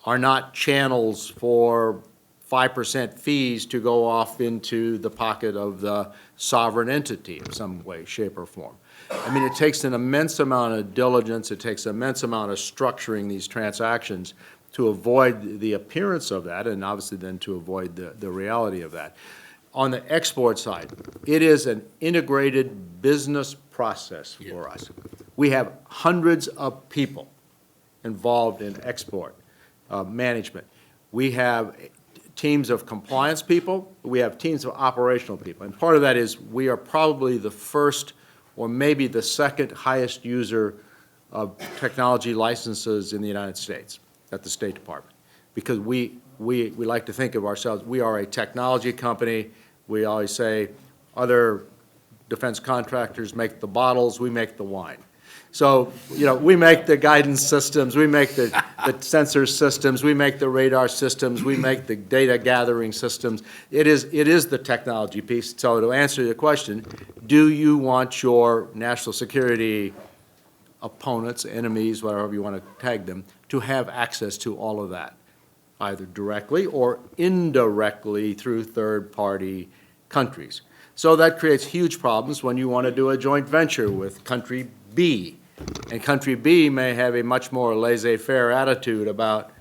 are not channels for 5% fees to go off into the pocket of the sovereign entity in some way, shape, or form. I mean, it takes an immense amount of diligence, it takes an immense amount of structuring these transactions to avoid the appearance of that, and obviously then to avoid the reality of that. On the export side, it is an integrated business process for us. We have hundreds of people involved in export management. We have teams of compliance people, we have teams of operational people. And part of that is we are probably the first or maybe the second highest user of technology licenses in the United States at the State Department. Because we like to think of ourselves, we are a technology company. We always say other defense contractors make the bottles, we make the wine. So, we make the guidance systems, we make the sensor systems, we make the radar systems, we make the data gathering systems. It is the technology piece. So to answer your question, do you want your national security opponents, enemies, whatever you want to tag them, to have access to all of that, either directly or indirectly through third-party countries? So that creates huge problems when you want to do a joint venture with country B. And country B may have a much more laissez-faire attitude about,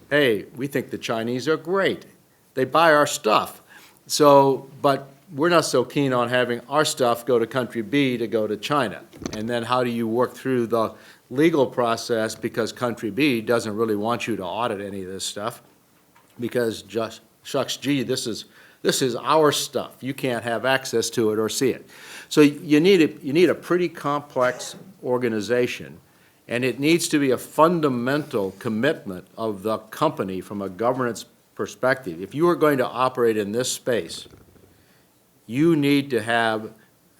hey, we think the Chinese are great. They buy our stuff. So, but we're not so keen on having our stuff go to country B to go to China. And then how do you work through the legal process, because country B doesn't really want you to audit any of this stuff, because just, shucks, gee, this is This is our stuff. You can't have access to it or see it. So you need a pretty complex organization, and it needs to be a fundamental commitment of the company from a governance perspective. If you are going to operate in this space, you need to have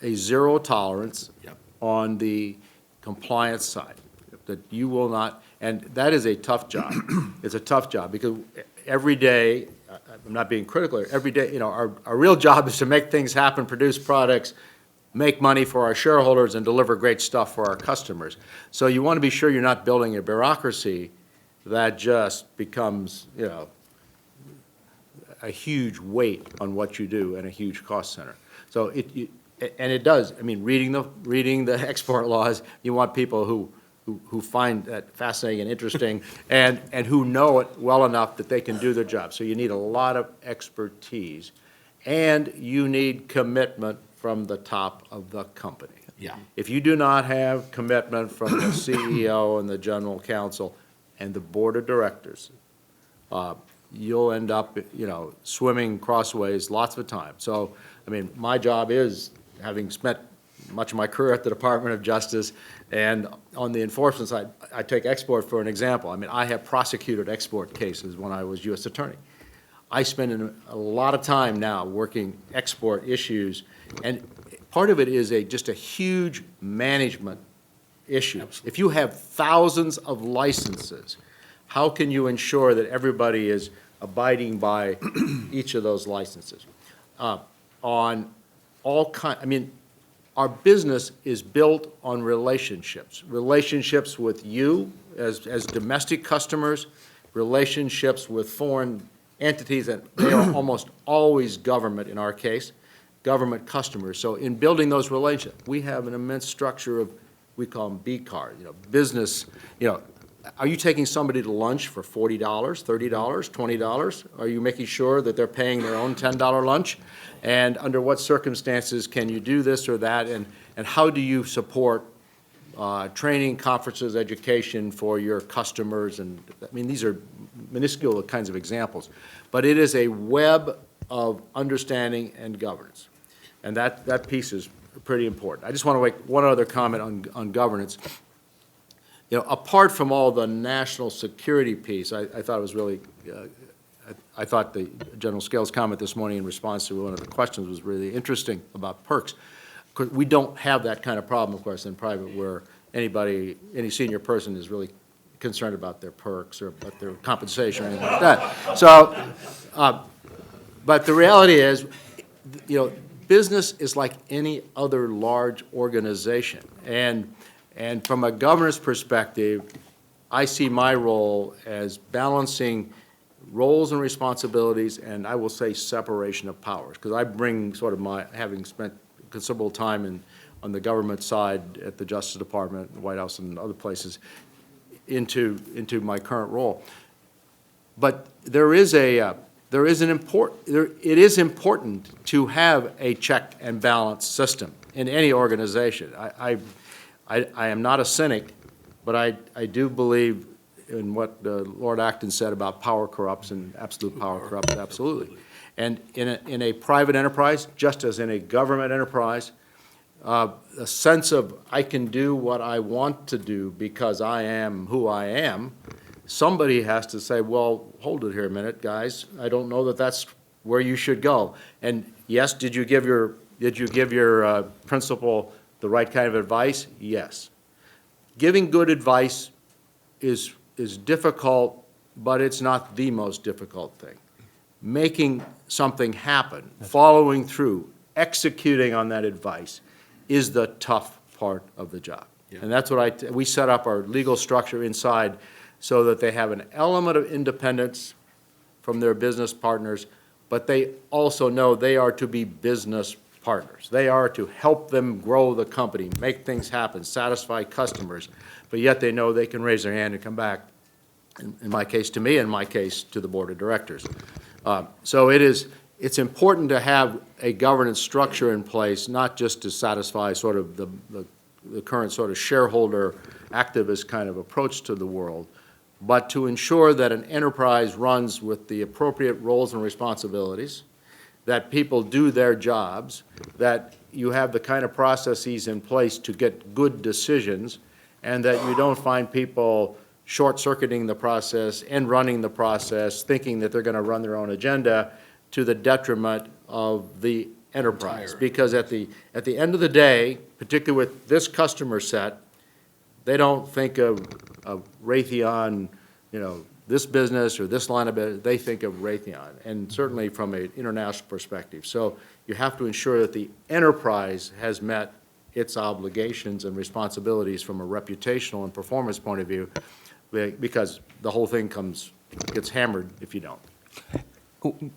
a zero tolerance Yep. on on the compliance side, that you will not, and that is a tough job. It's a tough job, because every day, I'm not being critical here, every day, our real job is to make things happen, produce products, make money for our shareholders, and deliver great stuff for our customers. So you want to be sure you're not building a bureaucracy that just becomes, a huge weight on what you do and a huge cost center. So and it does, reading the export laws, you want people who find that fascinating and interesting and who know it well enough that they can do their job. So you need a lot of expertise, and you need commitment from the top of the company. Yeah. If you do not have commitment from the CEO and the general counsel and the board of directors, you'll end up, swimming crossways lots of time. So, my job is, having spent much of my career at the Department of Justice, and on the enforcement side, I take export for an example. I have prosecuted export cases when I was U.S. Attorney. I spend a lot of time now working export issues, and part of it is just a huge management issue. If you have thousands of licenses, how can you ensure that everybody is abiding by each of those licenses? On all our business is built on relationships with you as domestic customers, relationships with foreign entities, and they are almost always government in our case, government customers. So in building those relationships, we have an immense structure of, we call them B cards, business, are you taking somebody to lunch for $40, $30, $20? Are you making sure that they're paying their own $10 lunch? And under what circumstances can you do this or that? And how do you support training, conferences, education for your customers? And these are minuscule kinds of examples. But it is a web of understanding and governance. And that piece is pretty important. I just want to make one other comment on governance. Apart from all the national security piece, I thought it was really, I thought the General Scales' comment this morning in response to one of the questions was really interesting about perks. We don't have that kind of problem, of course, in private, where any senior person is really concerned about their perks or about their compensation or anything like that. So, but the reality is, business is like any other large organization. And from a governance perspective, I see my role as balancing roles and responsibilities, and I will say separation of powers, because I bring sort of having spent considerable time on the government side at the Justice Department, the White House, and other places, into my current role. But it is important to have a check and balance system in any organization. I am not a cynic, but I do believe in what Lord Acton said about power corrupts, and absolute power corrupts absolutely. And in a private enterprise, just as in a government enterprise, a sense of I can do what I want to do because I am who I am, somebody has to say, well, hold it here a minute, guys. I don't know that that's where you should go. And yes, did you give your principal the right kind of advice? Yes. Giving good advice is difficult, but it's not the most difficult thing. Making something happen, following through, executing on that advice is the tough part of the job. Yeah. And that's what we set up our legal structure inside so that they have an element of independence from their business partners, but they also know they are to be business partners. They are to help them grow the company, make things happen, satisfy customers, but yet they know they can raise their hand and come back, in my case to me, in my case to the board of directors. So it's important to have a governance structure in place, not just to satisfy sort of the current sort of shareholder activist kind of approach to the world, but to ensure that an enterprise runs with the appropriate roles and responsibilities, that people do their jobs, that you have the kind of processes in place to get good decisions, and that you don't find people short-circuiting the process and running the process, thinking that they're going to run their own agenda to the detriment of the enterprise. Because at the end of the day, particularly with this customer set, they don't think of Raytheon, this business or this line of business, they think of Raytheon, and certainly from an international perspective. So you have to ensure that the enterprise has met its obligations and responsibilities from a reputational and performance point of view, because the whole thing gets hammered if you don't.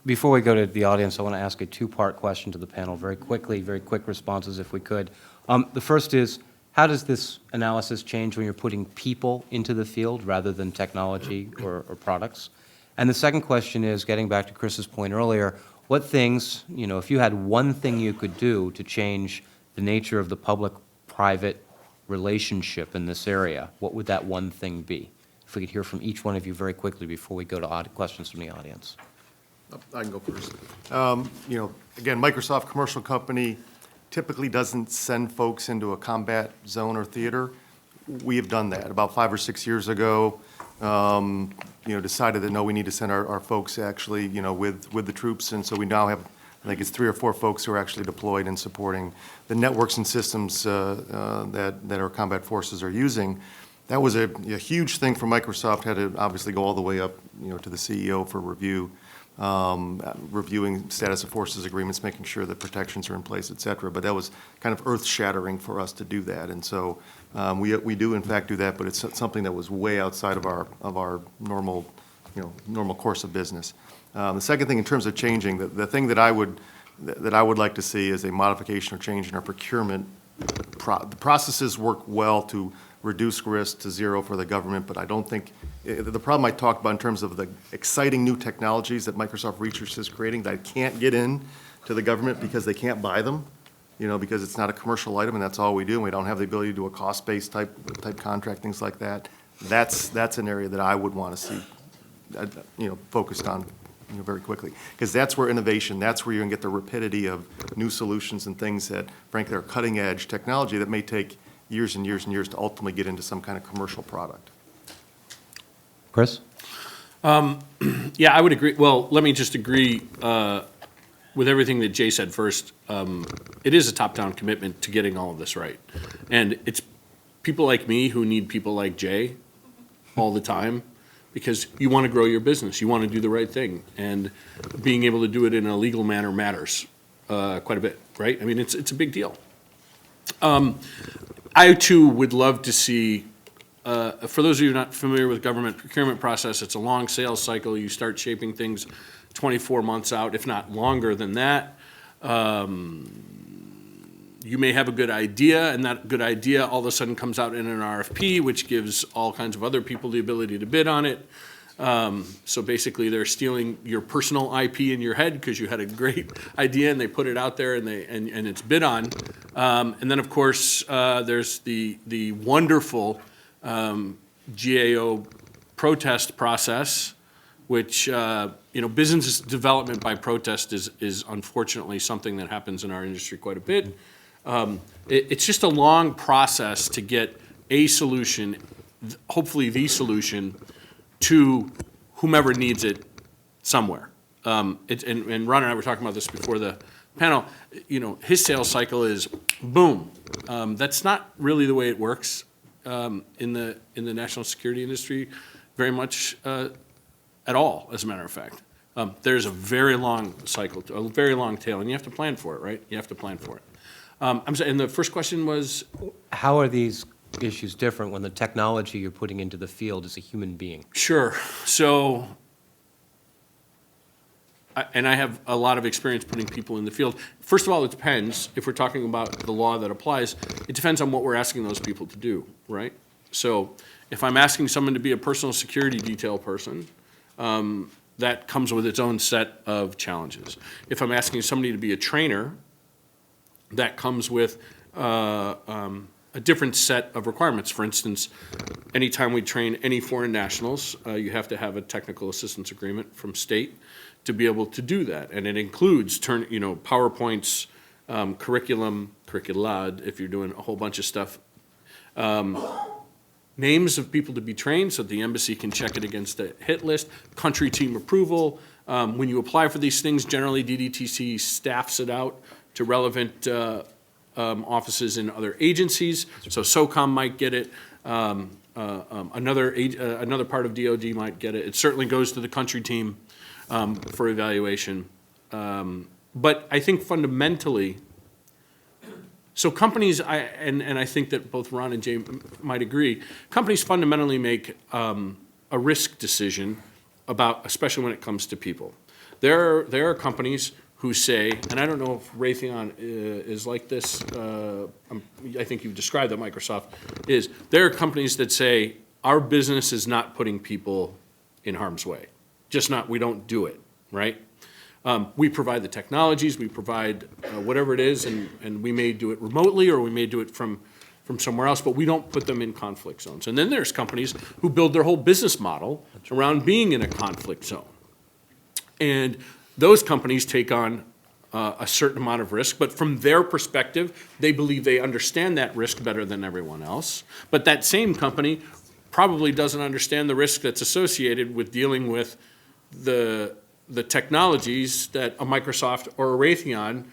Before we go to the audience, I want to ask a two-part question to the panel very quickly, very quick responses if we could. The first is, how does this analysis change when you're putting people into the field rather than technology or products? And the second question is, getting back to Chris's point earlier, what things, if you had one thing you could do to change the nature of the public-private relationship in this area, what would that one thing be? If we could hear from each one of you very quickly before we go to questions from the audience. I can go first. Again, Microsoft, commercial company, typically doesn't send folks into a combat zone or theater. We have done that. About 5 or 6 years ago, decided that, no, we need to send our folks actually, with the troops. And so we now have, I think it's 3 or 4 folks who are actually deployed and supporting the networks and systems that our combat forces are using. That was a huge thing for Microsoft, had to obviously go all the way up, to the CEO for review. Reviewing status of forces agreements, making sure that protections are in place, et cetera. But that was kind of earth-shattering for us to do that. And so we do, in fact, do that, but it's something that was way outside of our normal, normal course of business. The second thing, in terms of changing, the thing that I would like to see is a modification or change in our procurement. The processes work well to reduce risk to zero for the government, but I don't think, the problem I talked about in terms of the exciting new technologies that Microsoft Research is creating that can't get in to the government because they can't buy them, because it's not a commercial item and that's all we do, and we don't have the ability to do a cost-based type contract, things like that. That's an area that I would want to see, focused on, very quickly. Because that's where innovation, that's where you're going to get the rapidity of new solutions and things that, frankly, are cutting-edge technology that may take years and years and years to ultimately get into some kind of commercial product. Chris? Yeah, I would agree. Well, let me just agree with everything that Jay said first. It is a top-down commitment to getting all of this right. And it's people like me who need people like Jay all the time, because you want to grow your business. You want to do the right thing. And being able to do it in a legal manner matters quite a bit, right? I mean, it's a big deal. I, too, would love to see, for those of you not familiar with government procurement process, it's a long sales cycle. You start shaping things 24 months out, if not longer than that. You may have a good idea, and that good idea all of a sudden comes out in an RFP, which gives all kinds of other people the ability to bid on it. So basically, they're stealing your personal IP in your head because you had a great idea and they put it out there and it's bid on. And then, of course, there's the wonderful GAO protest process, which business development by protest is unfortunately something that happens in our industry quite a bit. It's just a long process to get a solution, hopefully the solution, to whomever needs it somewhere. And Ron and I were talking about this before the panel. His sales cycle is boom. That's not really the way it works in the national security industry very much at all, as a matter of fact. There's a very long cycle, a very long tail, and you have to plan for it, right? You have to plan for it. I'm sorry, and the first question was? How are these issues different when the technology you're putting into the field is a human being? Sure. So, and I have a lot of experience putting people in the field. First of all, it depends. If we're talking about the law that applies, it depends on what we're asking those people to do, right? So if I'm asking someone to be a personal security detail person, that comes with its own set of challenges. If I'm asking somebody to be a trainer, that comes with a a different set of requirements. For instance, anytime we train any foreign nationals, you have to have a technical assistance agreement from state to be able to do that. And it includes PowerPoints, curriculum, if you're doing a whole bunch of stuff, names of people to be trained so the embassy can check it against a hit list, country team approval. When you apply for these things, generally DDTC staffs it out to relevant offices in other agencies. So SOCOM might get it. Another part of DOD might get it. It certainly goes to the country team for evaluation. But I think fundamentally, so companies, and I think that both Ron and Jay might agree, companies fundamentally make a risk decision about, especially when it comes to people. There are companies who say, and I don't know if Raytheon is like this, I think you've described that Microsoft is, there are companies that say, our business is not putting people in harm's way. Just not, we don't do it, right? We provide the technologies, we provide whatever it is, and we may do it remotely or we may do it from somewhere else, but we don't put them in conflict zones. And then there's companies who build their whole business model around being in a conflict zone. And those companies take on a certain amount of risk, but from their perspective, they believe they understand that risk better than everyone else. But that same company probably doesn't understand the risk that's associated with dealing with the technologies that a Microsoft or a Raytheon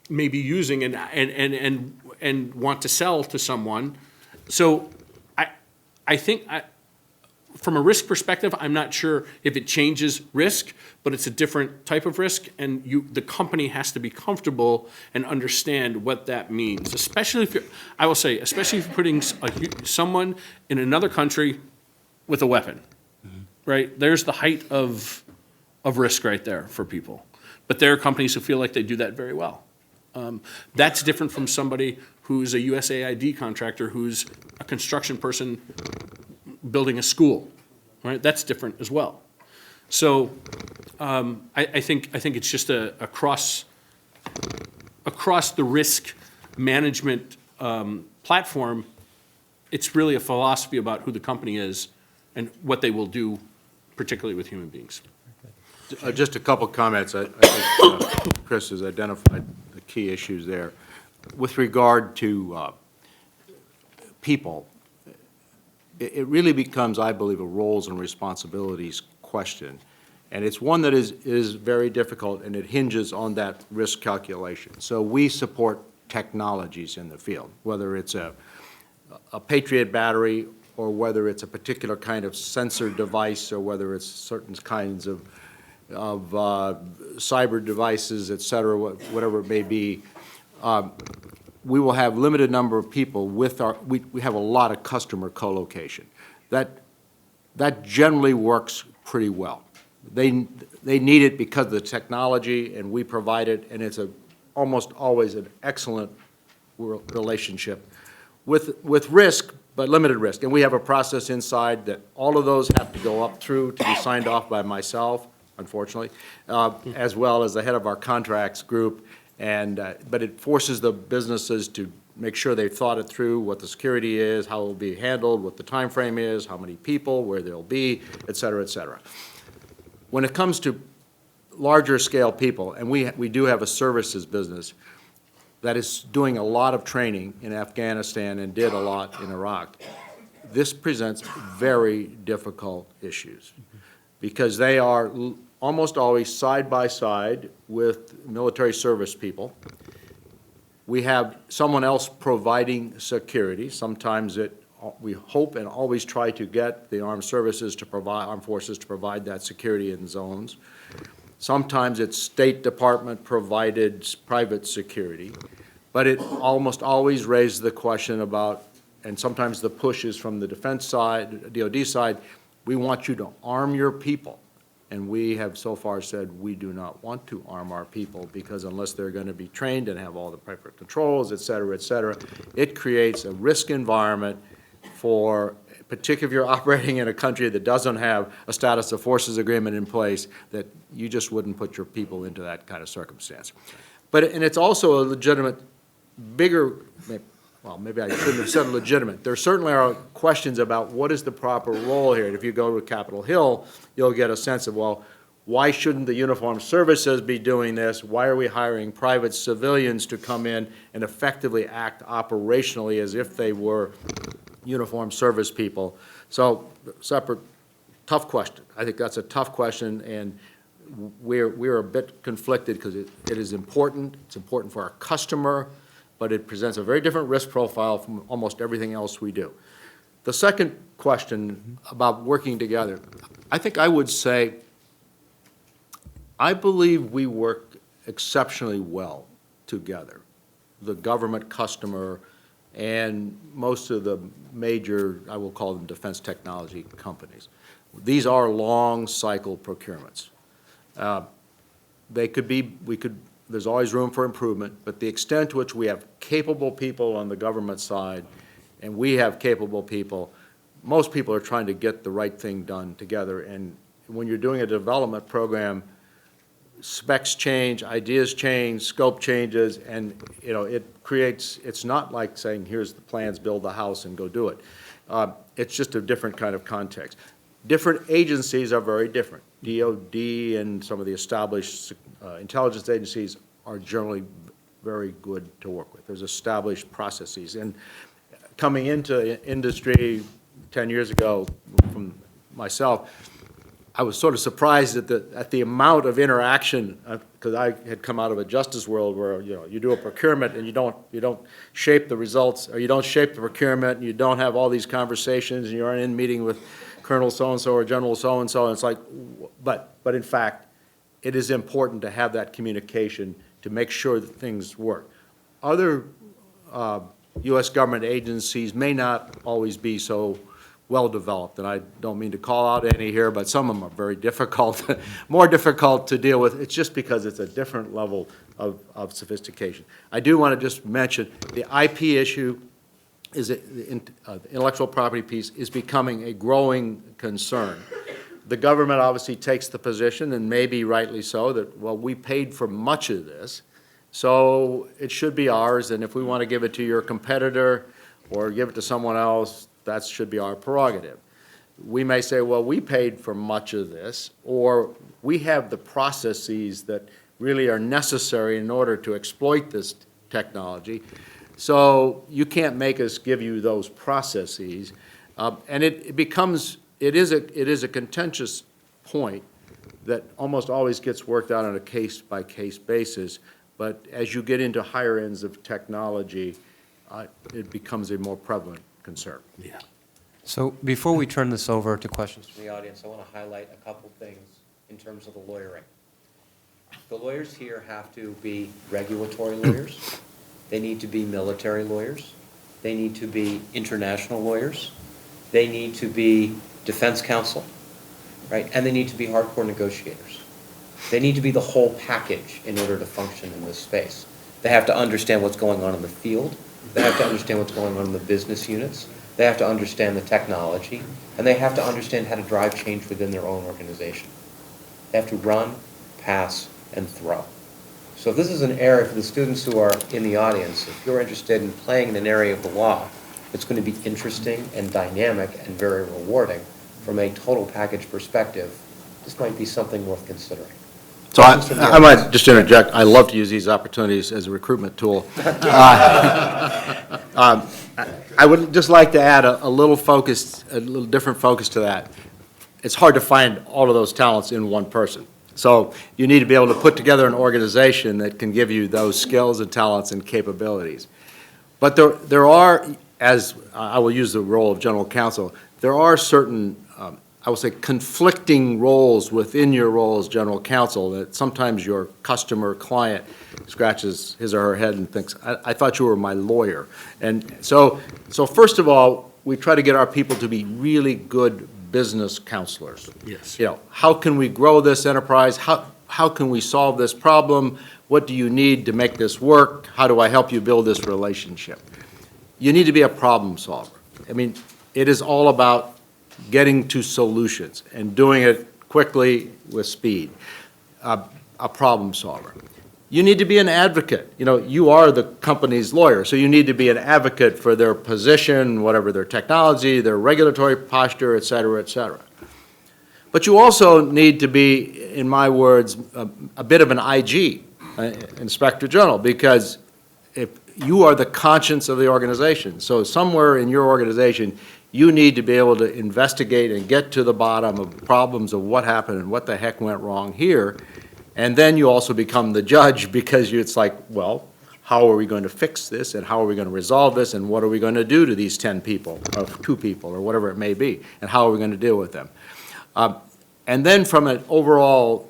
may be using and want to sell to someone. So I think from a risk perspective, I'm not sure if it changes risk, but it's a different type of risk, and the company has to be comfortable and understand what that means, especially if you're putting someone in another country with a weapon. Right? There's the height of risk right there for people. But there are companies who feel like they do that very well. That's different from somebody who's a USAID contractor, who's a construction person building a school, right? That's different as well. So I think it's just across the risk management platform, it's really a philosophy about who the company is and what they will do, particularly with human beings. Just a couple comments. I think Chris has identified the key issues there. With regard to people, it really becomes, I believe, a roles and responsibilities question. And it's one that is very difficult, and it hinges on that risk calculation. So we support technologies in the field, whether it's a Patriot battery or whether it's a particular kind of sensor device, or whether it's certain kinds of cyber devices, et cetera, whatever it may be. We will have limited number of people with we have a lot of customer co-location. That generally works pretty well. They need it because of the technology, and we provide it, and it's almost always an excellent relationship with risk, but limited risk. And we have a process inside that all of those have to go up through to be signed off by myself, unfortunately, as well as the head of our contracts group. But it forces the businesses to make sure they've thought it through, what the security is, how it will be handled, what the time frame is, how many people, where they'll be, et cetera, et cetera. When it comes to larger scale people, and we do have a services business that is doing a lot of training in Afghanistan and did a lot in Iraq, this presents very difficult issues because they are almost always side by side with military service people. We have someone else providing security. Sometimes we hope and always try to get the armed forces to provide that security in zones. Sometimes it's State Department provided private security, but it almost always raises the question about, and sometimes the push is from the defense side, DOD side, we want you to arm your people. And we have so far said we do not want to arm our people because unless they're going to be trained and have all the proper controls, et cetera, it creates a risk environment for, particularly if you're operating in a country that doesn't have a status of forces agreement in place, that you just wouldn't put your people into that kind of circumstance. And it's also a legitimate bigger, well, maybe I shouldn't have said legitimate. There certainly are questions about what is the proper role here. And if you go to Capitol Hill, you'll get a sense of, well, why shouldn't the uniformed services be doing this? Why are we hiring private civilians to come in and effectively act operationally as if they were uniformed service people? So, separate, tough question. I think that's a tough question, and we're a bit conflicted because it is important. It's important for our customer, but it presents a very different risk profile from almost everything else we do. The second question about working together, I think I would say, I believe we work exceptionally well together, the government, customer, and most of the major, I will call them defense technology companies. These are long cycle procurements. They could be, there's always room for improvement, but the extent to which we have capable people on the government side and we have capable people, most people are trying to get the right thing done together. And when you're doing a development program, specs change, ideas change, scope changes, and it creates, it's not like saying, here's the plans, build the house and go do it. It's just a different kind of context. Different agencies are very different. DOD and some of the established intelligence agencies are generally very good to work with. There's established processes. And coming into industry 10 years ago from myself, I was sort of surprised at the amount of interaction, because I had come out of a justice world where you do a procurement and you don't shape the results, or you don't shape the procurement, and you don't have all these conversations, and you're in meeting with Colonel so-and-so or General so-and-so, and it's like, but in fact, it is important to have that communication to make sure that things work. Other U.S. government agencies may not always be so well-developed, and I don't mean to call out any here, but some of them are very difficult, more difficult to deal with. It's just because it's a different level of sophistication. I do want to just mention the IP issue is the intellectual property piece is becoming a growing concern. The government obviously takes the position, and maybe rightly so, that, well, we paid for much of this, so it should be ours, and if we want to give it to your competitor or give it to someone else, that should be our prerogative. We may say, well, we paid for much of this, or we have the processes that really are necessary in order to exploit this technology, so you can't make us give you those processes. And it is a contentious point that almost always gets worked out on a case-by-case basis, but as you get into higher ends of technology, it becomes a more prevalent concern. Yeah. So before we turn this over to questions from the audience, I want to highlight a couple things in terms of the lawyering. The lawyers here have to be regulatory lawyers. They need to be military lawyers. They need to be international lawyers. They need to be defense counsel, right? And they need to be hardcore negotiators. They need to be the whole package in order to function in this space. They have to understand what's going on in the field. They have to understand what's going on in the business units. They have to understand the technology. And they have to understand how to drive change within their own organization. They have to run, pass, and throw. So if this is an area for the students who are in the audience, if you're interested in playing in an area of the law, it's going to be interesting and dynamic and very rewarding from a total package perspective. This might be something worth considering. So I might just interject. I love to use these opportunities as a recruitment tool. I would just like to add a little focus, a little different focus to that. It's hard to find all of those talents in one person. So you need to be able to put together an organization that can give you those skills and talents and capabilities. But there are, as I will use the role of general counsel, there are certain, I will say, conflicting roles within your role as general counsel that sometimes your customer, client scratches his or her head and thinks, I thought you were my lawyer. And so first of all, we try to get our people to be really good business counselors. Yes. How can we grow this enterprise? How can we solve this problem? What do you need to make this work? How do I help you build this relationship? You need to be a problem solver. I mean, it is all about getting to solutions and doing it quickly with speed. A problem solver. you need to be an advocate. You know, you are the company's lawyer, so you need to be an advocate for their position, whatever their technology, their regulatory posture, et cetera, et cetera. But you also need to be, in my words, a bit of an IG, Inspector General, because if you are the conscience of the organization. So somewhere in your organization, you need to be able to investigate and get to the bottom of problems of what happened and what the heck went wrong here. And then you also become the judge, because it's like, well, how are we going to fix this, and how are we going to resolve this, and what are we going to do to these 10 people, or 2 people, or whatever it may be, and how are we going to deal with them? And then from an overall,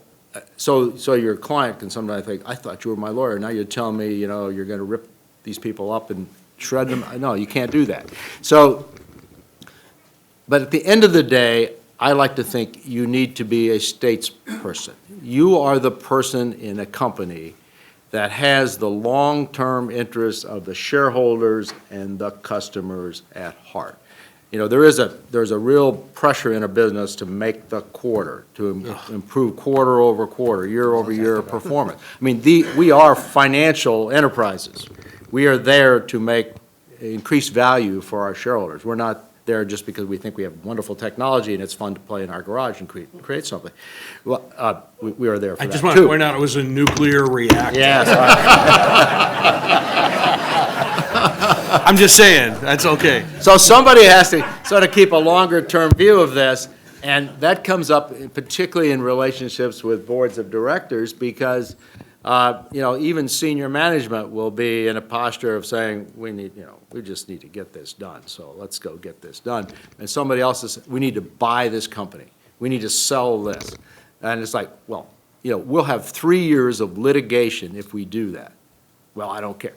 so your client can sometimes think, I thought you were my lawyer, now you're telling me, you know, you're going to rip these people up and shred them. No, you can't do that. So, but at the end of the day, I like to think you need to be a statesperson. You are the person in a company that has the long-term interests of the shareholders and the customers at heart. You know, there's a real pressure in a business to make the quarter, to improve quarter over quarter, year over year performance. I mean, we are financial enterprises. We are there to make increased value for our shareholders. We're not there just because we think we have wonderful technology and it's fun to play in our garage and create something. Well, we are there for that, too. I just want to point out it was a nuclear reactor. Yes. I'm just saying, that's okay. So somebody has to sort of keep a longer-term view of this, and that comes up particularly in relationships with boards of directors, because you know, even senior management will be in a posture of saying, we just need to get this done, so let's go get this done. And somebody else is, we need to buy this company. We need to sell this. And it's like, well, you know, we'll have 3 years of litigation if we do that. Well, I don't care.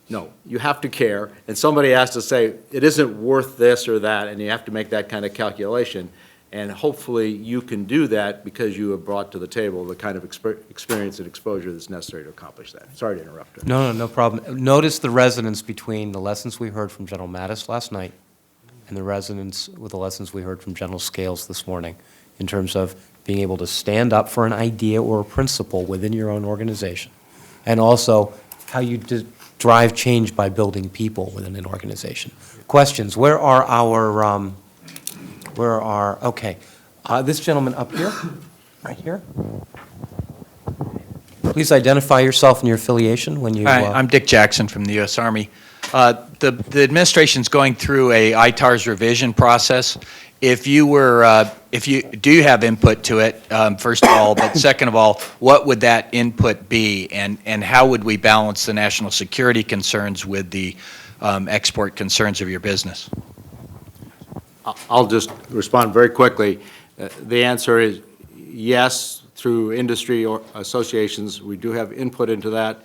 No, you have to care, and somebody has to say, it isn't worth this or that, and you have to make that kind of calculation. And hopefully you can do that because you have brought to the table the kind of experience and exposure that's necessary to accomplish that. Sorry to interrupt. No problem. Notice the resonance between the lessons we heard from General Mattis last night and the resonance with the lessons we heard from General Scales this morning in terms of being able to stand up for an idea or a principle within your own organization, and also how you drive change by building people within an organization. Questions? Where are our, okay. This gentleman up here, right here. Please identify yourself and your affiliation when you. Hi, I'm Dick Jackson from the U.S. Army. The administration's going through a ITARS revision process. If you do have input to it, first of all, but second of all, what would that input be, and how would we balance the national security concerns with the export concerns of your business? I'll just respond very quickly. The answer is yes, through industry or associations. We do have input into that.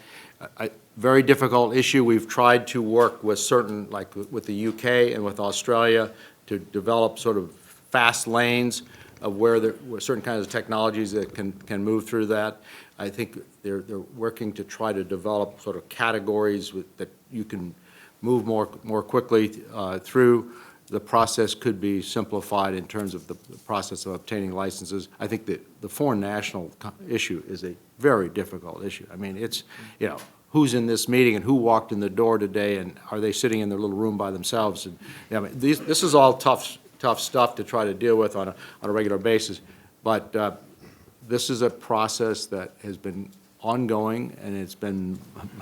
Very difficult issue. We've tried to work with certain, like with the UK and with Australia, to develop sort of fast lanes of where there were certain kinds of technologies that can move through that. I think they're working to try to develop sort of categories that you can move more quickly through. The process could be simplified in terms of the process of obtaining licenses. I think that the foreign national issue is a very difficult issue. I mean, it's, you know, who's in this meeting and who walked in the door today, and are they sitting in their little room by themselves? And, I mean, this is all tough stuff to try to deal with on a regular basis. But this is a process that has been ongoing, and it's been,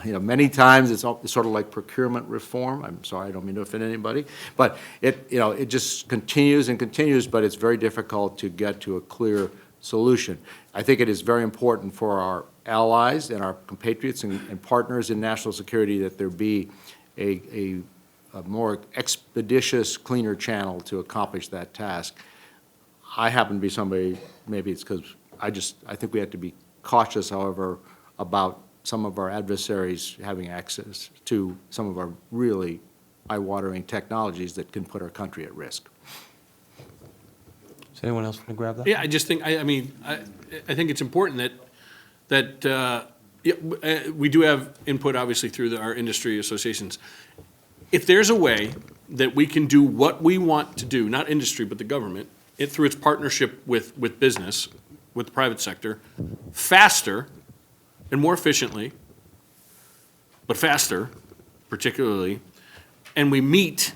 you know, many times it's sort of like procurement reform. I'm sorry, I don't mean to offend anybody, but it just continues and continues, but it's very difficult to get to a clear solution. I think it is very important for our allies and our compatriots and partners in national security that there be a more expeditious, cleaner channel to accomplish that task. I happen to be somebody, maybe it's because I think we have to be cautious, however, about some of our adversaries having access to some of our really eye-watering technologies that can put our country at risk. Does anyone else want to grab that? Yeah, I just think, I think it's important that we do have input, obviously, through our industry associations. If there's a way that we can do what we want to do, not industry, but the government, through its partnership with business, with the private sector, faster and more efficiently, but faster, particularly, and we meet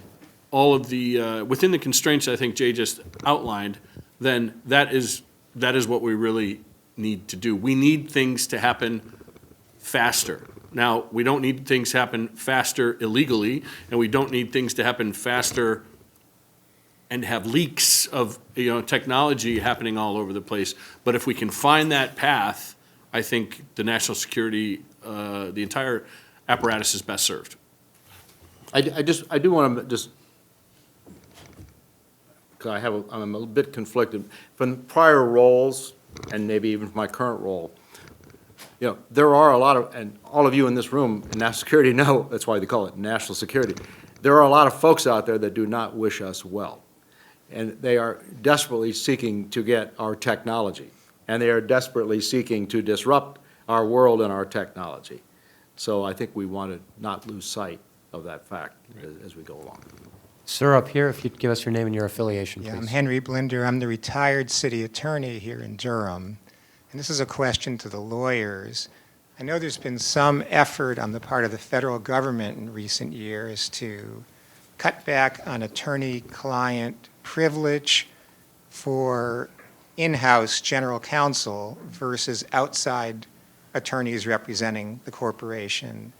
all of the, within the constraints I think Jay just outlined, then that is what we really need to do. We need things to happen faster. Now, we don't need things to happen faster illegally, and we don't need things to happen faster and have leaks of, technology happening all over the place. But if we can find that path, I think the national security, the entire apparatus is best served. I do want to just, because I'm a bit conflicted. From prior roles, and maybe even from my current role, there are a lot of, and all of you in this room in national security know, that's why they call it national security. There are a lot of folks out there that do not wish us well. And they are desperately seeking to get our technology. And they are desperately seeking to disrupt our world and our technology. So I think we want to not lose sight of that fact as we go along. Sir, up here, if you'd give us your name and your affiliation, please. Yeah, I'm Henry Blinder. I'm the retired city attorney here in Durham. And this is a question to the lawyers. I know there's been some effort on the part of the federal government in recent years to cut back on attorney-client privilege for in-house general counsel versus outside attorneys representing the corporation.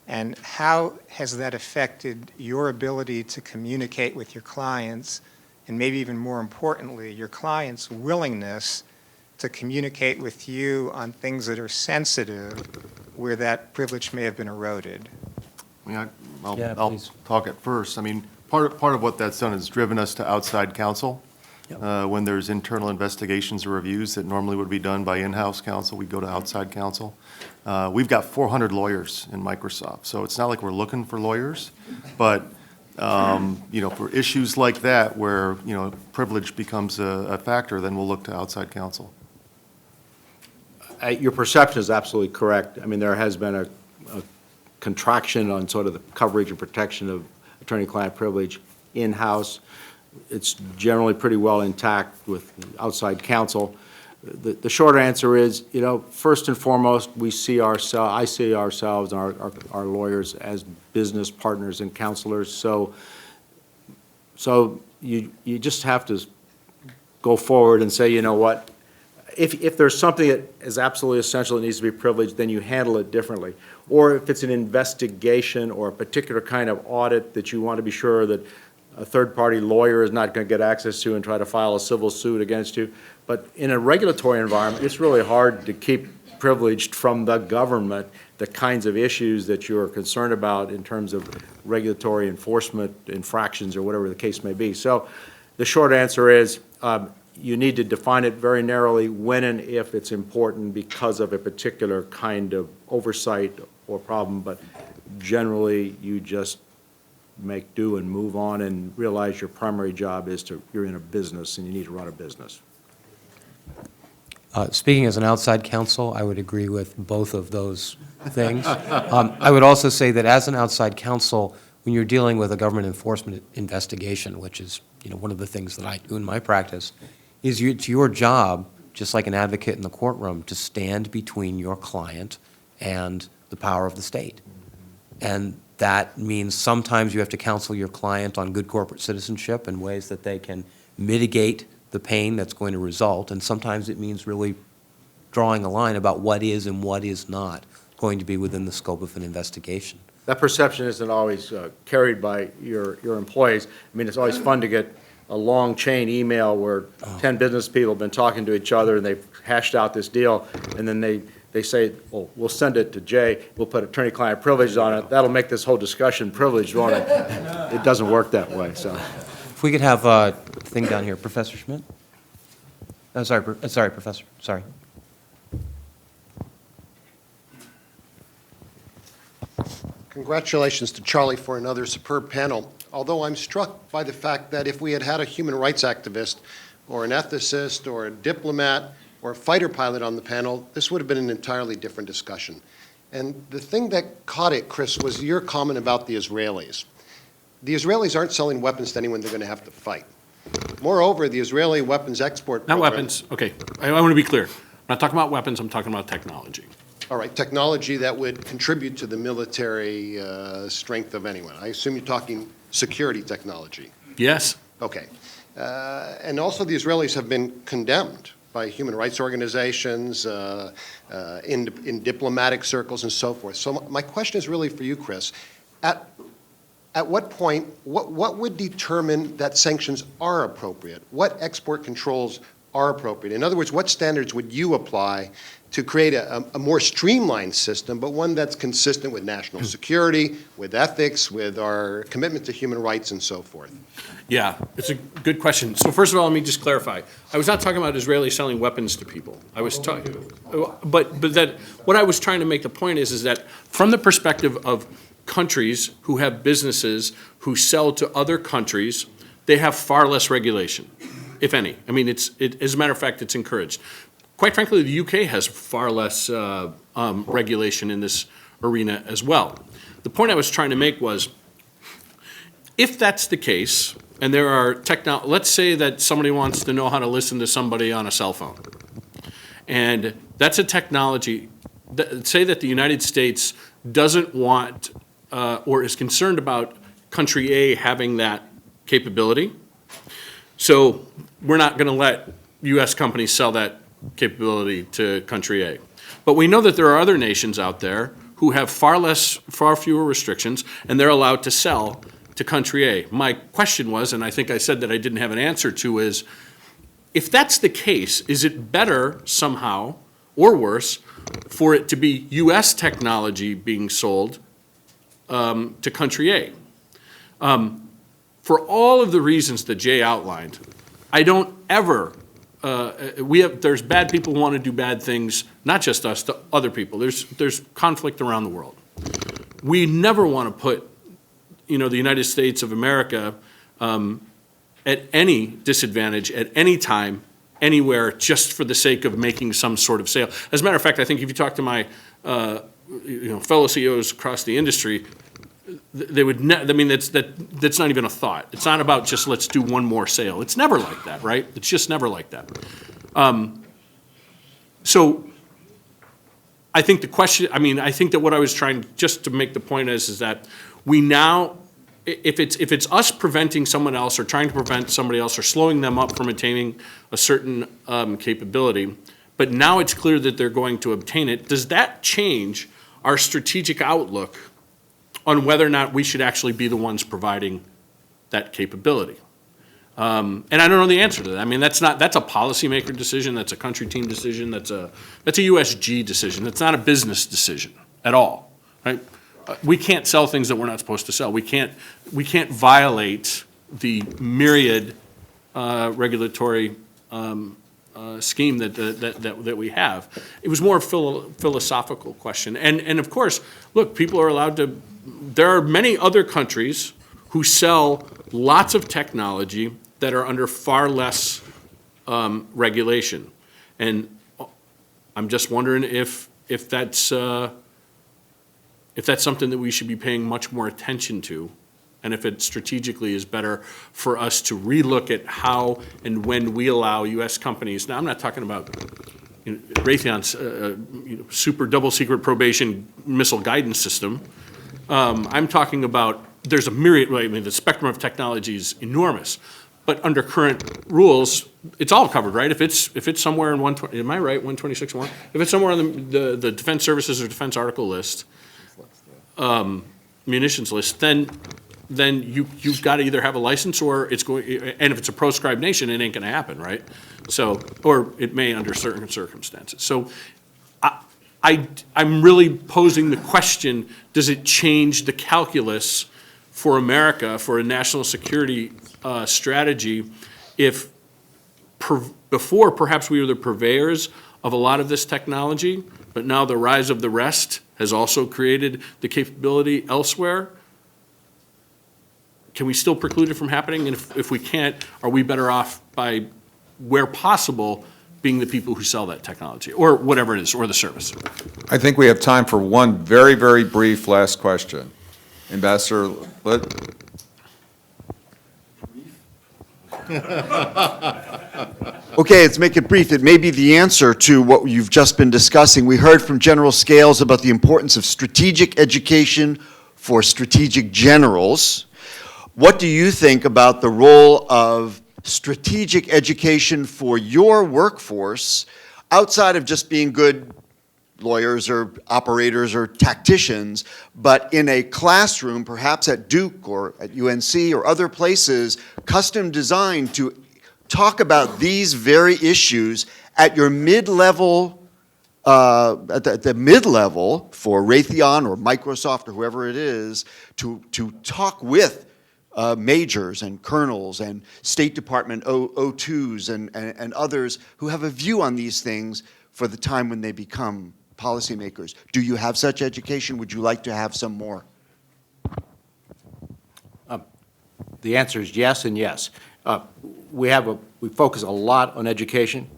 And how has that affected your ability to communicate with your clients, and maybe even more importantly, your clients' willingness to communicate with you on things that are sensitive where that privilege may have been eroded? I mean, Yeah, I'll please. talk at first. I mean, part of what that's done is driven us to outside counsel. When there's internal investigations or reviews that normally would be done by in-house counsel, we go to outside counsel. We've got 400 lawyers in Microsoft, so it's not like we're looking for lawyers, but for issues like that where privilege becomes a factor, then we'll look to outside counsel. Your perception is absolutely correct. I mean, there has been a contraction on sort of the coverage and protection of attorney-client privilege in-house. It's generally pretty well intact with outside counsel. The short answer is, first and foremost, I see ourselves and our lawyers as business partners and counselors. So you just have to go forward and say, you know what, if there's something that is absolutely essential that needs to be privileged, then you handle it differently. Or if it's an investigation or a particular kind of audit that you want to be sure that a third-party lawyer is not going to get access to and try to file a civil suit against you. But in a regulatory environment, it's really hard to keep privileged from the government the kinds of issues that you're concerned about in terms of regulatory enforcement, infractions, or whatever the case may be. So the short answer is you need to define it very narrowly when and if it's important because of a particular kind of oversight or problem, but generally you just make do and move on and realize your primary job is you're in a business and you need to run a business. Speaking as an outside counsel, I would agree with both of those things. I would also say that as an outside counsel, when you're dealing with a government enforcement investigation, which is one of the things that I do in my practice, is it's your job, just like an advocate in the courtroom, to stand between your client and the power of the state. And that means sometimes you have to counsel your client on good corporate citizenship in ways that they can mitigate the pain that's going to result, and sometimes it means really drawing a line about what is and what is not going to be within the scope of an investigation. That perception isn't always carried by your employees. I mean, it's always fun to get a long chain email where 10 business people have been talking to each other and they've hashed out this deal, and then they say, well, we'll send it to Jay, we'll put attorney-client privileges on it, that'll make this whole discussion privileged, won't it? It doesn't work that way, so. If we could have a thing down here, Professor Schmidt? Oh, sorry, Professor, sorry. Congratulations to Charlie for another superb panel. Although I'm struck by the fact that if we had had a human rights activist or an ethicist or a diplomat or a fighter pilot on the panel, this would have been an entirely different discussion. And the thing that caught it, Chris, was your comment about the Israelis. The Israelis aren't selling weapons to anyone they're going to have to fight. Moreover, the Israeli weapons export Not program... weapons, okay. I want to be clear. I'm not talking about weapons, I'm talking about technology. All right, technology that would contribute to the military strength of anyone. I assume you're talking security technology. Yes. Okay. And also the Israelis have been condemned by human rights organizations, in diplomatic circles and so forth. So my question is really for you, Chris. At what point, what would determine that sanctions are appropriate? What export controls are appropriate? In other words, what standards would you apply to create a more streamlined system, but one that's consistent with national security, with ethics, with our commitment to human rights and so forth? Yeah, it's a good question. So first of all, let me just clarify. I was not talking about Israelis selling weapons to people. I was talking, but that what I was trying to make the point is that from the perspective of countries who have businesses who sell to other countries, they have far less regulation, if any. I mean, as a matter of fact, it's encouraged. Quite frankly, the UK has far less regulation in this arena as well. The point I was trying to make was, if that's the case, and there are let's say that somebody wants to know how to listen to somebody on a cell phone, and that's a technology, say that the United States doesn't want or is concerned about country A having that capability, so we're not going to let U.S. companies sell that capability to country A. But we know that there are other nations out there who have far fewer restrictions, and they're allowed to sell to country A. My question was, and I think I said that I didn't have an answer to, is if that's the case, is it better somehow or worse for it to be U.S. technology being sold to country A? For all of the reasons that Jay outlined, I don't ever there's bad people who want to do bad things, not just us, to other people. There's conflict around the world. We never want to put, the United States of America at any disadvantage at any time, anywhere, just for the sake of making some sort of sale. As a matter of fact, I think if you talk to my fellow CEOs across the industry, they would. That's not even a thought. It's not about just let's do one more sale. It's never like that, right? It's just never like that. So I think the question. I think that what I was trying just to make the point is that we now, if it's us preventing someone else or trying to prevent somebody else or slowing them up from attaining a certain capability, but now it's clear that they're going to obtain it. Does that change our strategic outlook on whether or not we should actually be the ones providing that capability? And I don't know the answer to that. That's a policymaker decision, that's a country team decision, that's a USG decision. That's not a business decision at all, right? We can't sell things that we're not supposed to sell. We can't violate the myriad regulatory scheme that we have. It was more a philosophical question. And of course, look, people are allowed to. There are many other countries who sell lots of technology that are under far less regulation, and I'm just wondering if that's something that we should be paying much more attention to, and if it strategically is better for us to relook at how and when we allow U.S. companies. Now, I'm not talking about Raytheon's super double secret probation missile guidance system. I'm talking about there's a myriad. The spectrum of technology is enormous, but under current rules, it's all covered, right? If it's somewhere in 120, am I right? 126.1. If it's somewhere on the Defense Services or Defense Article list, munitions list, then you've got to either have a license or it's going. And if it's a proscribed nation, it ain't going to happen, right? So, or it may under certain circumstances. So, I'm really posing the question: does it change the calculus for America for a national security strategy if before perhaps we were the purveyors of a lot of this technology, but now the rise of the rest has also created the capability elsewhere? Can we still preclude it from happening? And if we can't, are we better off by, where possible, being the people who sell that technology or whatever it is, or the service? I think we have time for one very, very brief last question. Ambassador, Okay, let's make it brief. It may be the answer to what you've just been discussing. We heard from General Scales about the importance of strategic education for strategic generals. What do you think about the role of strategic education for your workforce outside of just being good lawyers or operators or tacticians, but in a classroom, perhaps at Duke or at UNC or other places, custom designed to talk about these very issues at your mid-level, at the mid-level for Raytheon or Microsoft or whoever it is, to talk with majors and colonels and State Department O2s and others who have a view on these things for the time when they become policymakers. Do you have such education? Would you like to have some more? The answer is yes and yes. We focus a lot on education,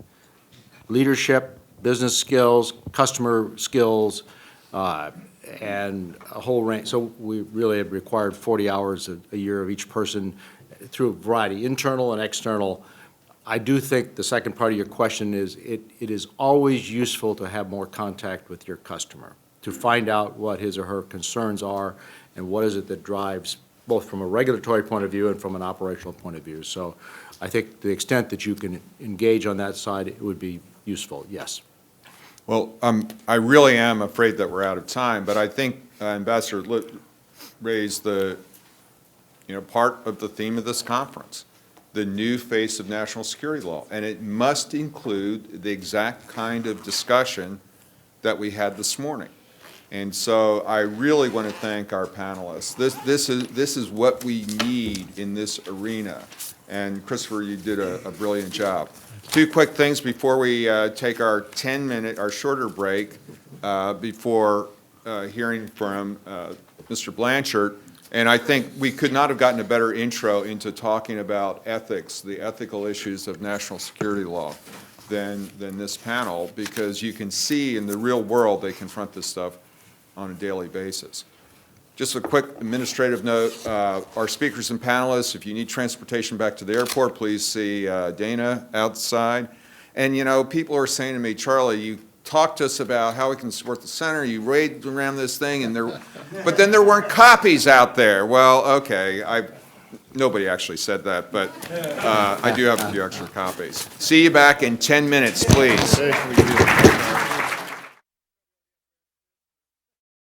leadership, business skills, customer skills, and a whole range. So we really have required 40 hours a year of each person through a variety, internal and external. I do think the second part of your question is it is always useful to have more contact with your customer, to find out what his or her concerns are and what is it that drives, both from a regulatory point of view and from an operational point of view. So I think the extent that you can engage on that side, it would be useful, yes. Well, I really am afraid that we're out of time, but I think Ambassador raised the, part of the theme of this conference, the new face of national security law, and it must include the exact kind of discussion that we had this morning. And so I really want to thank our panelists. This is what we need in this arena. And Christopher, you did a brilliant job. Two quick things before we take our 10-minute, our shorter break, before hearing from Mr. Blanchard. And I think we could not have gotten a better intro into talking about ethics, the ethical issues of national security law than this panel, because you can see in the real world they confront this stuff on a daily basis. Just a quick administrative note, our speakers and panelists, if you need transportation back to the airport, please see Dana outside. And people are saying to me, Charlie, you talked to us about how we can support the center, you raved around this thing, but then there weren't copies out there. Well, okay, nobody actually said that, but I do have a few extra copies. See you back in 10 minutes, please.